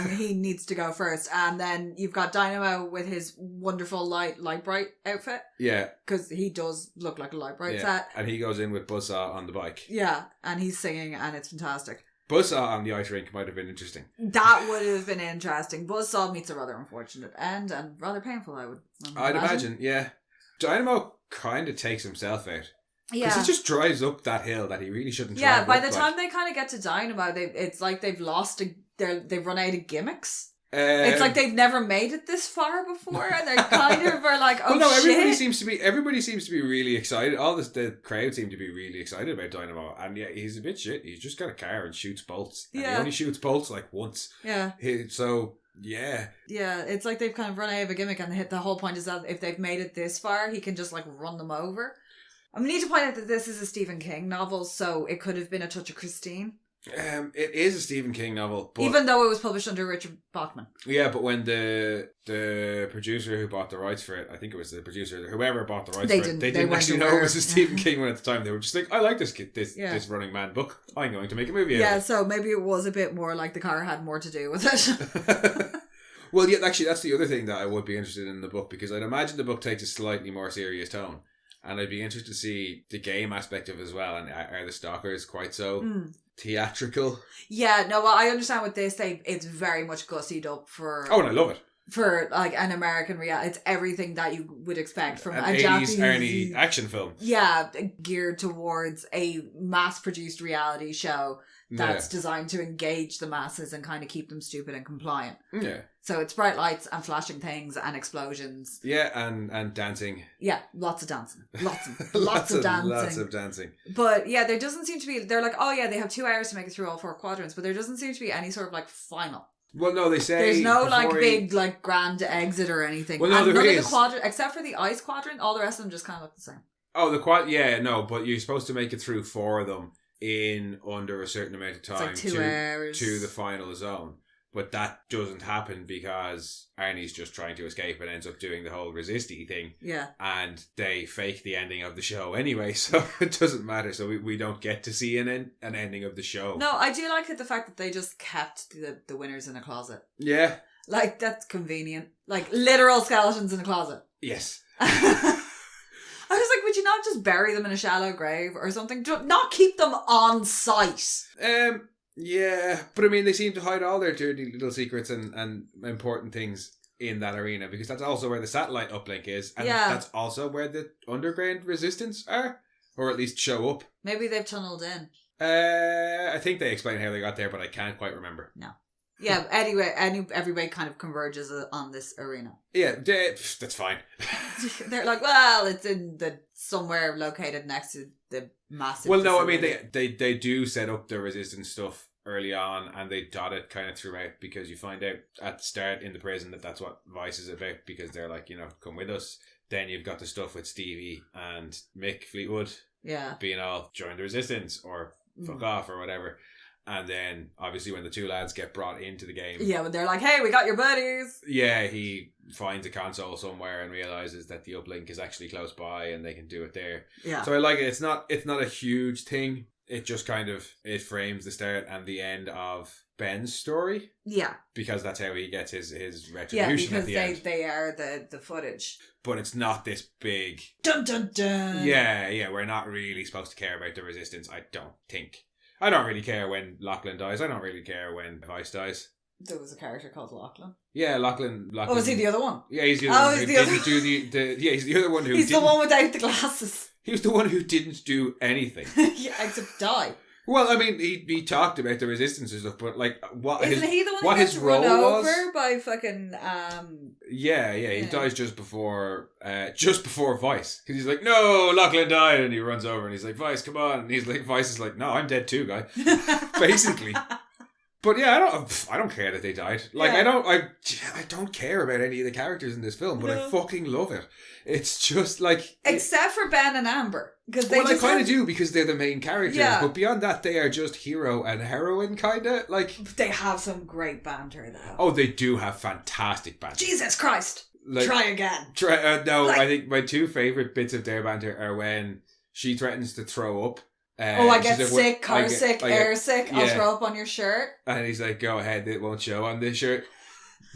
he needs to go first. And then you've got Dynamo with his wonderful light bright outfit.
Yeah.
Because he does look like a light bright set.
And he goes in with Buzzsaw on the bike.
Yeah, and he's singing and it's fantastic.
Buzzsaw on the ice rink might have been interesting.
That would have been interesting. Buzzsaw meets a rather unfortunate end and rather painful, I'd
imagine, yeah. Dynamo kind of takes himself out.
Yeah.
Because he just drives up that hill that he really shouldn't drive
Yeah, by
up,
the time they kind of get to Dynamo, it's like they've they've run out of gimmicks. It's like they've never made it this far before, and they're kind of are like, oh, well, no,
everybody seems to be really excited. The crowd seem to be really excited about Dynamo, and yeah, he's a bit shit. He's just got a car and shoots bolts. And he only shoots bolts like once.
Yeah.
So Yeah.
Yeah, it's like they've kind of run out of a gimmick, and the whole point is that if they've made it this far, he can just like run them over. I need to point out that this is a Stephen King novel, so it could have been a touch of Christine.
It is a Stephen King novel, but
even though it was published under Richard Bachman.
Yeah, but when the producer who bought the rights for it, I think it was the producer, whoever bought the rights for it, they didn't actually know it was a Stephen King one at the time. They were just like, I like this Running Man book. I'm going to make a movie out of it.
Yeah, so maybe it was a bit more like the car had more to do with it.
Well, yeah, actually, that's the other thing that I would be interested in the book, because I'd imagine the book takes a slightly more serious tone. And I'd be interested to see the game aspect of it as well. And are the stalkers quite so theatrical?
Yeah, no, well, I understand with this, it's very much gussied up for...
Oh, and I love it.
For like an American reality. It's everything that you would expect from
an
a
80s
Japanese...
Arnie action film.
Yeah, geared towards a mass-produced reality show that's designed to engage the masses and kind of keep them stupid and compliant.
Yeah.
So it's bright lights and flashing things and explosions.
Yeah, and dancing.
Yeah, lots of dancing. Lots of dancing.
Lots of dancing.
But yeah, there doesn't seem to be... They're like, oh yeah, they have 2 hours to make it through all 4 quadrants, but there doesn't seem to be any sort of like final.
Well, no, they say...
There's no like big like grand exit or anything.
Well, no,
and
there
none
is.
of the quadrant, except for the ice quadrant, all the rest of them just kind of look the same.
Oh, but you're supposed to make it through 4 of them in under a certain amount of time.
It's like 2 hours.
To the final zone. But that doesn't happen because Arnie's just trying to escape and ends up doing the whole resisty thing.
Yeah. And
they fake the ending of the show anyway, so it doesn't matter. So we don't get to see an ending of the show.
No, I do like the fact that they just kept the winners in a closet.
Yeah.
Like, that's convenient. Like, literal skeletons in a closet.
Yes.
I was like, would you not just bury them in a shallow grave or something? Not keep them on site.
Yeah, but I mean, they seem to hide all their dirty little secrets and important things in that arena, because that's also where the satellite uplink is, and that's also where the underground resistance are, or at least show up.
Maybe they've tunneled in.
I think they explain how they got there, but I can't quite remember.
No. Yeah, anyway, everybody kind of converges on this arena.
Yeah, that's fine.
They're like, well, it's in somewhere located next to the massive...
Well, no,
facility.
I mean, they do set up the resistance stuff early on, and they dot it kind of throughout, because you find out at the start in the prison that's what Vice is about, because they're like, come with us. Then you've got the stuff with Stevie and Mick Fleetwood being all, join the resistance, or fuck off, or whatever. And then, obviously, when the 2 lads get brought into the game...
Yeah, when they're like, hey, we got your buddies!
Yeah, he finds a console somewhere and realises that the uplink is actually close by and they can do it there. Yeah. So I like it. It's not a huge thing. It just kind of... It frames the start and the end of Ben's story. Yeah. Because that's how he gets his retribution at the end.
Yeah, because they are the footage.
But it's not this big...
Dun dun dun!
Yeah, we're not really supposed to care about the resistance, I don't think. I don't really care when Lachlan dies. I don't really care when Vice dies.
There was a character called Lachlan.
Yeah, Lachlan.
Oh, was he the other one?
Yeah, he's the other one who didn't do yeah, he's the other one who
He's the one without the glasses.
He was the one who didn't do anything.
Yeah, except die.
Well, I mean, he talked about the resistance and stuff, but like,
Isn't he the one who gets run over by fucking...
Yeah, he dies just before Vice. Because he's like, no, Lachlan died, and he runs over and he's like, Vice, come on. And he's like, Vice is like, no, I'm dead too, guy. Basically. But yeah, I don't care that they died. Like, I don't care about any of the characters in this film, but I fucking love it. It's just like...
Except for Ben and Amber.
Well, I kind of do, because they're the main characters. Yeah. But beyond that, they are just hero and heroine, kind of. Like,
they have some great banter, though.
Oh, they do have fantastic banter.
Jesus Christ! Like, try again.
I think my 2 favourite bits of their banter are when she threatens to throw up.
I get sick, car sick, air sick, I'll throw up on your shirt.
And he's like, go ahead, it won't show on this shirt.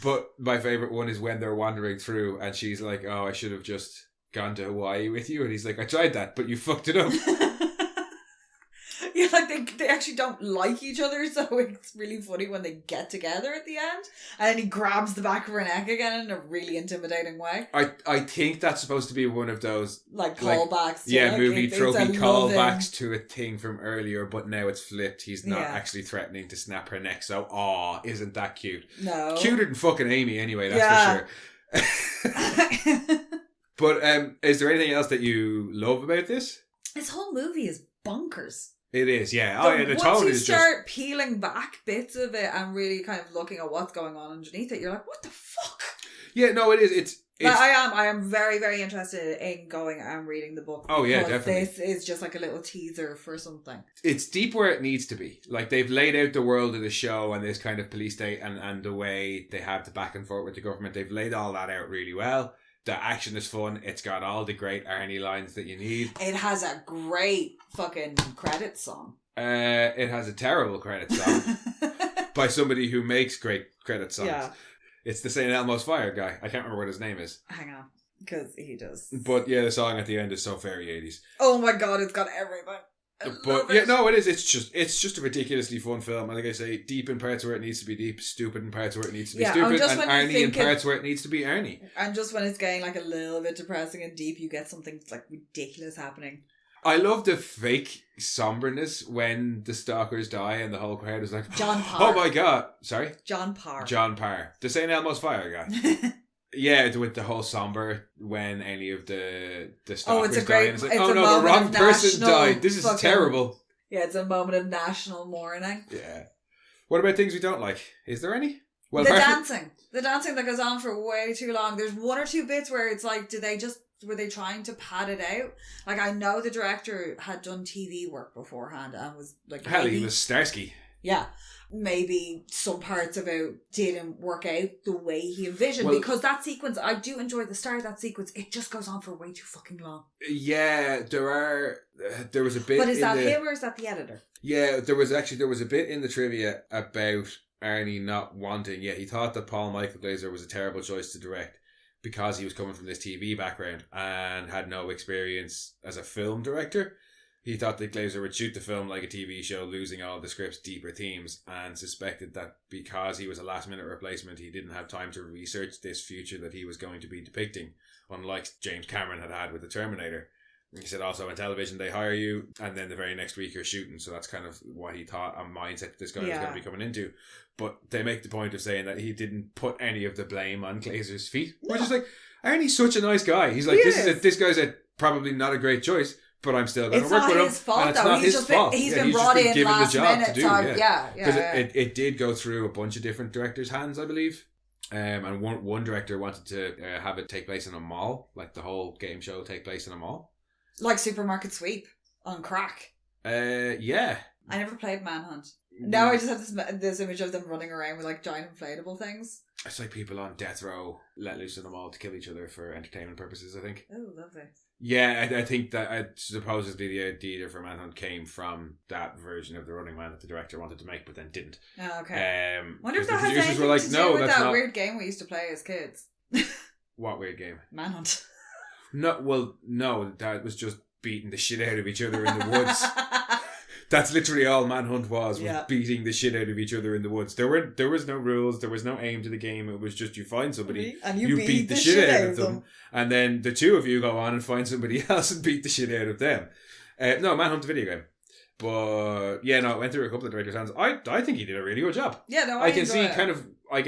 But my favourite one is when they're wandering through and she's like, oh, I should have just gone to Hawaii with you. And he's like, I tried that, but you fucked it up.
Yeah, like they actually don't like each other, so it's really funny when they get together at the end. And then he grabs the back of her neck again in a really intimidating way.
I think that's supposed to be one of those...
Like callbacks.
Movie tropey callbacks to a thing from earlier, but now it's flipped. He's not actually threatening to snap her neck, so isn't that cute? No. Cuter than fucking Amy anyway, that's for sure. But is there anything else that you love about this?
This whole movie is bonkers.
It is, yeah. Oh, yeah, the tone is
Once you start peeling back bits of it and really kind of looking at what's going on underneath it, you're like, what the fuck?
Yeah, no, it is. It's
like, I am very, very interested in going and reading the book.
Oh, yeah, definitely.
This is just like a little teaser for something.
It's deep where it needs to be. Like, they've laid out the world of the show and this kind of police state and the way they have the back and forth with the government. They've laid all that out really well. The action is fun. It's got all the great Arnie lines that you need.
It has a great fucking credits song.
It has a terrible credit song by somebody who makes great credit songs. Yeah. It's the St. Elmo's Fire guy. I can't remember what his name is.
Hang on, because he does.
But yeah, the song at the end is so very 80s.
Oh my god, it's got everything.
But yeah, no, it is. It's just a ridiculously fun film. And like I say, deep in parts where it needs to be deep, stupid in parts where it needs to be stupid, and Arnie in parts where it needs to be Arnie.
And just when it's getting like a little bit depressing and deep, you get something like ridiculous happening.
I love the fake somberness when the stalkers die and the whole crowd is like,
John Parr.
Oh my god. Sorry?
John Parr.
The St. Elmo's Fire guy. Yeah, with the whole somber when any of the stalkers die. And it's like, oh no, the wrong person died. This is terrible.
Yeah, it's a moment of national mourning.
Yeah. What about things we don't like? Is there any? Well,
the dancing. The dancing that goes on for way too long. There's one or two bits where it's like, were they trying to pad it out? Like, I know the director had done TV work beforehand and was like...
Hell, he was Starsky.
Yeah. Maybe some parts of it didn't work out the way he envisioned, because that sequence, I do enjoy the start of that sequence, it just goes on for way too fucking long.
Yeah, there was a bit...
But is that him or is that the editor?
Yeah, there was a bit in the trivia about Arnie not wanting... Yeah, he thought that Paul Michael Glaser was a terrible choice to direct because he was coming from this TV background and had no experience as a film director. He thought that Glaser would shoot the film like a TV show, losing all the script's deeper themes, and suspected that because he was a last-minute replacement, he didn't have time to research this future that he was going to be depicting, unlike James Cameron had with The Terminator. He said also, in television, they hire you, and then the very next week you're shooting, so that's kind of what he thought, a mindset this guy was going to be coming into. But they make the point of saying that he didn't put any of the blame on Glaser's feet, which is like, Arnie's such a nice guy. He's like, this guy's probably not a great choice, but I'm still going to work with him. It's not his fault.
He's been brought in
given
last
the job
minute.
To do.
Because
it did go through a bunch of different directors' hands, I believe. And one director wanted to have it take place in a mall, like the whole game show take place in a mall.
Like Supermarket Sweep on crack.
Yeah.
I never played Manhunt. Now I just have this image of them running around with like giant inflatable things.
It's like people on death row let loose in the mall to kill each other for entertainment purposes, I think.
Oh, lovely.
Yeah, I think that supposedly the idea for Manhunt came from that version of The Running Man that the director wanted to make but then didn't.
Oh, okay. Wonder if that has anything to do with that weird game we used to play as kids.
What weird game?
Manhunt.
No, that was just beating the shit out of each other in the woods. That's literally all Manhunt was beating the shit out of each other in the woods. There was no rules, there was no aim to the game. It was just you find somebody
and you
beat the shit out of them, and then the two of you go on and find somebody else and beat the shit out of them. No, Manhunt's a video game. But yeah, no, it went through a couple of directors' hands. I think he did a really good job.
Yeah, no,
I can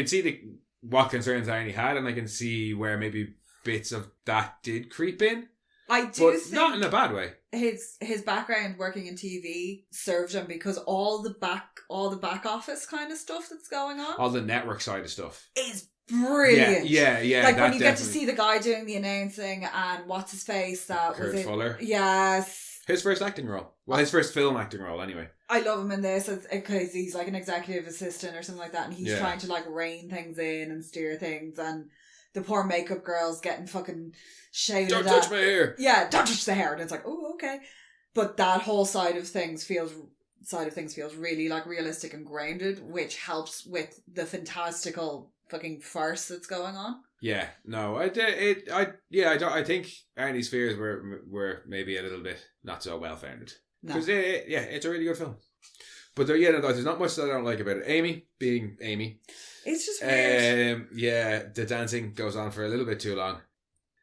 see what concerns Arnie had, and I can see where maybe bits of that did creep in.
I do think
not in a bad way.
His background working in TV served him, because all the back office kind of stuff that's going on,
all the network side of stuff,
is brilliant.
Yeah.
Like when you get to see the guy doing the announcing and what's his face,
Kurt Fuller.
Yes.
His first acting role. Well, his first film acting role, anyway.
I love him in this because he's like an executive assistant or something like that, and he's trying to like rein things in and steer things, and the poor makeup girl's getting fucking shouted at.
Don't touch my hair.
Yeah, don't touch the hair. And it's like, oh, okay. But that whole side of things feels really like realistic and grounded, which helps with the fantastical fucking farce that's going on. Yeah, no, I think Arnie's fears were maybe a little bit not so well founded. Because it's a really good film. But there's not much that I don't like about it. Amy being Amy. It's just weird.
The dancing goes on for a little bit too long.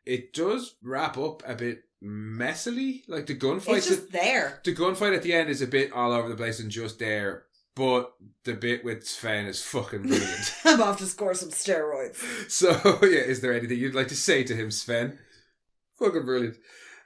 It does wrap up a bit messily. Like the gunfight.
It's just there.
The gunfight at the end is a bit all over the place and just there. But the bit with Sven is fucking brilliant.
I'm off to score some steroids.
So, is there anything you'd like to say to him, Sven? Fucking brilliant.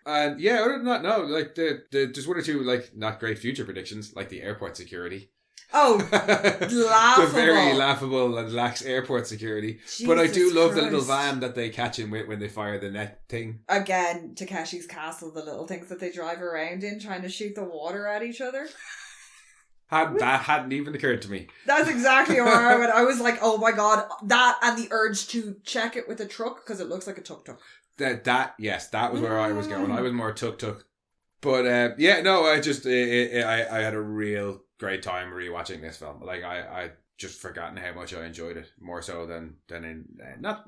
And yeah, other than that, no, like there's one or two like not great future predictions, like the airport security.
Oh, laughable.
The very laughable and lax airport security.
Jesus
but I do love the
Christ.
little van that they catch him with when they fire the net thing.
Again, Takeshi's Castle, the little things that they drive around in trying to shoot the water at each other.
That hadn't even occurred to me.
That's exactly where I went. I was like, oh my god, that and the urge to check it with a truck because it looks like a tuk-tuk.
Yes, that was where I was going. I was more tuk-tuk. But yeah, no, I just I had a real great time rewatching this film. Like I just forgotten how much I enjoyed it more so than in not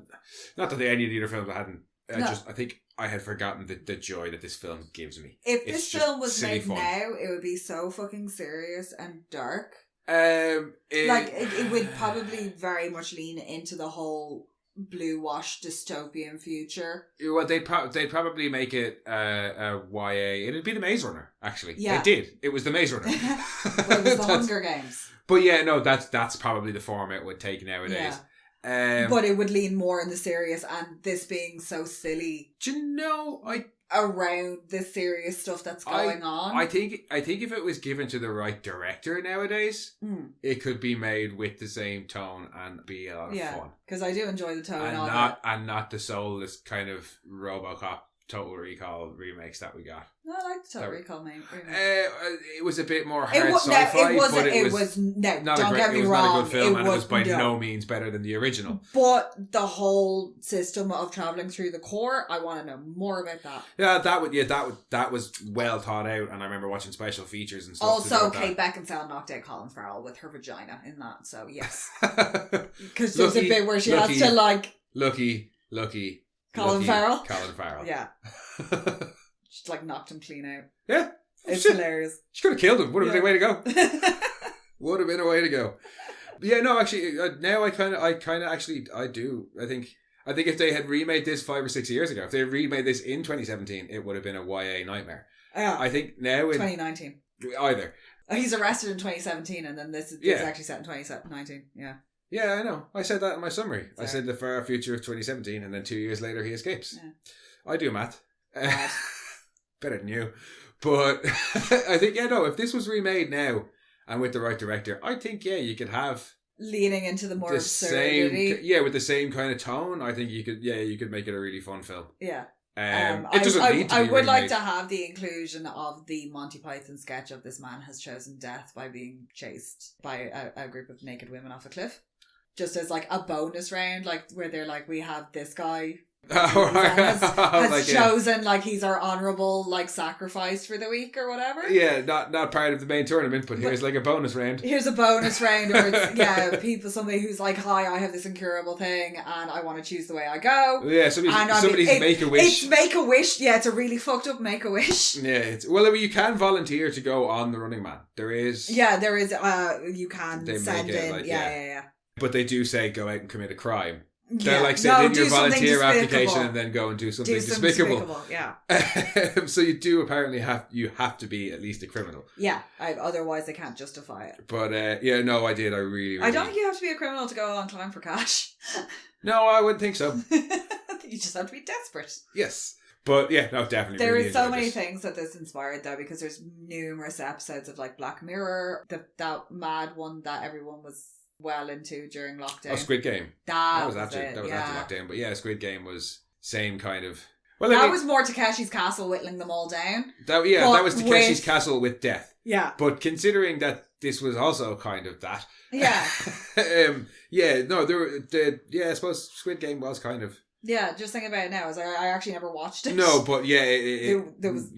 that any of the other films I hadn't. I think I had forgotten the joy that this film gives me.
If this film was made
fun.
now, it would be so fucking serious and dark.
It
would probably very much lean into the whole blue wash dystopian future.
Well, they'd probably make it a YA. It'd be the Maze Runner, actually.
Yeah.
It did. It was the Maze Runner.
Well, it was the Hunger Games.
But yeah, no, that's probably the form it would take nowadays.
Yeah. But it would lean more in the serious, and this being so silly.
Do you know,
around the serious stuff that's going on.
I think if it was given to the right director nowadays, it could be made with the same tone and be a lot of fun.
Because I do enjoy the tone
and not the soulless kind of RoboCop Total Recall remakes that we got.
No, I like the Total Recall remake.
It was a bit more hard sci-fi, but it was not
don't get me wrong.
Not a good film, and it was by no means better than the original.
But the whole system of travelling through the core, I want to know more about that.
Yeah, that was well thought out, and I remember watching special features and stuff.
Also, Kate Beckinsale knocked out Colin Farrell with her vagina in that, so yes. Because there's a bit where she has to like...
Lucky.
Colin Farrell?
Colin Farrell.
Yeah. She like knocked him clean out.
Yeah.
It's hilarious.
She could have killed him. Would have been a way to go. Would have been a way to go. Yeah, no, actually, now I do. I think if they had remade this 5 or 6 years ago, if they had remade this in 2017, it would have been a YA nightmare.
Yeah.
I think now in
2019.
Either.
He's arrested in 2017, and then this is actually set in 2019. Yeah.
Yeah, I know. I said that in my summary. Sorry. I said the far future of 2017, and then 2 years later he escapes. Yeah. I do math. Better than you. But I think, if this was remade now and with the right director, I think, you could have...
Leaning into the more absurdity.
With the same kind of tone, I think you could make it a really fun film.
Yeah.
It doesn't need to be
I would
remade.
like to have the inclusion of the Monty Python sketch of this man has chosen death by being chased by a group of naked women off a cliff. Just as like a bonus round, like where they're like, we have this guy has chosen like he's our honourable like sacrifice for the week or whatever.
Yeah, not part of the main tournament, but here's like a bonus round.
Here's a bonus round where it's somebody who's like, hi, I have this incurable thing and I want to choose the way I go.
Yeah, somebody's Make-A-Wish.
It's Make-A-Wish. Yeah, it's a really fucked up Make-A-Wish.
Yeah, you can volunteer to go on the Running Man. There is.
Yeah, there is. You can send in. Like, yeah.
But they do say go out and commit a crime.
Yeah.
They're like, send in your volunteer application and then go and do something despicable.
Yeah.
So you do apparently have to be at least a criminal.
Yeah, otherwise they can't justify it.
But I did. I really...
I don't think you have to be a criminal to go on Climb for Cash.
No, I wouldn't think so.
You just have to be desperate.
Yes. But definitely.
There is so many things that this inspired though, because there's numerous episodes of like Black Mirror, that mad one that everyone was well into during lockdown.
Oh, Squid Game.
That was
after lockdown. But Squid Game was same kind of...
Well, that was more Takeshi's Castle whittling them all down.
That was Takeshi's Castle with death.
Yeah.
But considering that this was also kind of that.
Yeah.
I suppose Squid Game was kind of...
Yeah, just thinking about it now, I actually never watched it.
No, but
there was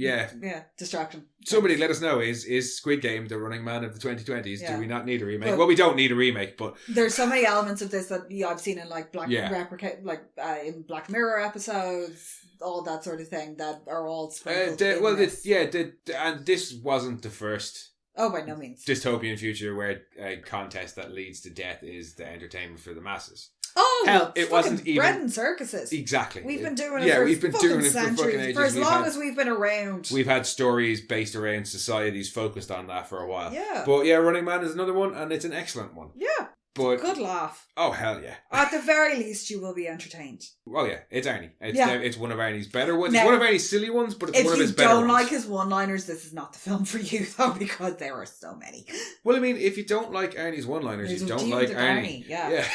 distraction.
Somebody let us know, is Squid Game the Running Man of the 2020s?
Yeah.
Do we not need a remake? Well, we don't need a remake, but
there's so many elements of this that I've seen in like in Black Mirror episodes, all that sort of thing that are all sprinkled
and this wasn't the first.
Oh, by no means.
Dystopian future where a contest that leads to death is the entertainment for the masses.
Oh,
hell, it wasn't even
bread and circuses.
Exactly.
We've been doing it for fucking ages. For as long as we've been around.
We've had stories based around societies focused on that for a while.
Yeah.
But Running Man is another one, and it's an excellent one.
Yeah.
But
Good laugh.
oh hell yeah!
At the very least, you will be entertained.
Oh yeah, it's Arnie.
Yeah.
It's one of Arnie's better ones.
Now,
it's one of Arnie's silly ones, but it's
If
one of
you
his better
don't
ones.
like his one-liners, this is not the film for you, though, because there are so many.
Well, I mean, if you don't like Arnie's one-liners,
There's
you
a
don't
deal
like
with
Arnie.
yeah.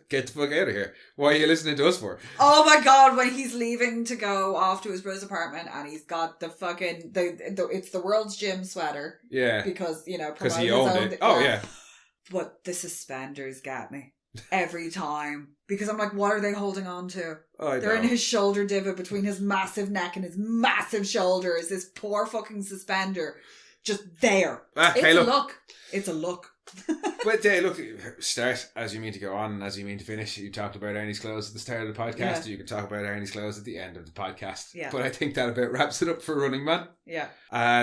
Get the fuck out of here. Why are you listening to us for?
Oh my god, when he's leaving to go off to his brother's apartment and he's got the fucking it's the World's Gym sweater.
Yeah.
Because,
Because he owned it. Oh yeah.
But the suspenders get me every time. Because I'm like, what are they holding on to? They're in his shoulder divot between his massive neck and his massive shoulder is this poor fucking suspender just there. It's a look.
But look, start as you mean to go on and as you mean to finish. You talked about Arnie's clothes at the start of the podcast.
Yeah.
You can talk about Arnie's clothes at the end of the podcast.
Yeah.
But I think that about wraps it up for Running Man.
Yeah.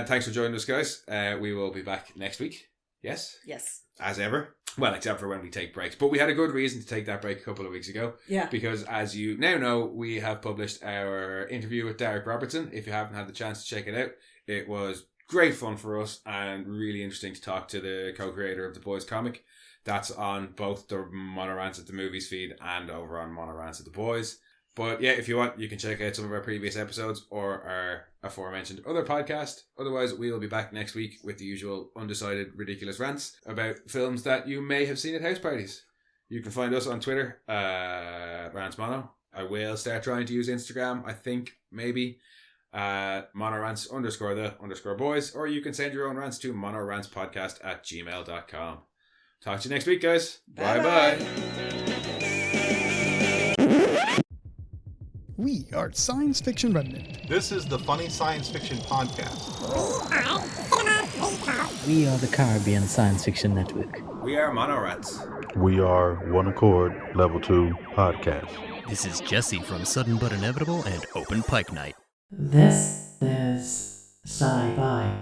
Thanks for joining us, guys. We will be back next week. Yes?
Yes.
As ever. Well, except for when we take breaks. But we had a good reason to take that break a couple of weeks ago.
Yeah.
Because as you now know, we have published our interview with Derek Robertson. If you haven't had the chance to check it out, it was great fun for us and really interesting to talk to the co-creator of the Boys comic. That's on both the MonoRants at the Movies feed and over on MonoRants at the Boys. But yeah, if you want, you can check out some of our previous episodes or our aforementioned other podcast. Otherwise, we will be back next week with the usual undecided, ridiculous rants about films that you may have seen at house parties. You can find us on Twitter, RantsMono. I will start trying to use Instagram, I think, maybe. MonoRants_the_boys, or you can send your own rants to monorantspodcast@gmail.com. Talk to you next week, guys. Bye-bye.
We are Science Fiction Remnant.
This is the Funny Science Fiction Podcast.
We are the Caribbean Science Fiction Network.
We are MonoRants.
We are One Accord Level 2 Podcast.
This is Jesse from Sudden But Inevitable and Open Pike Night.
This is Sci-Fi.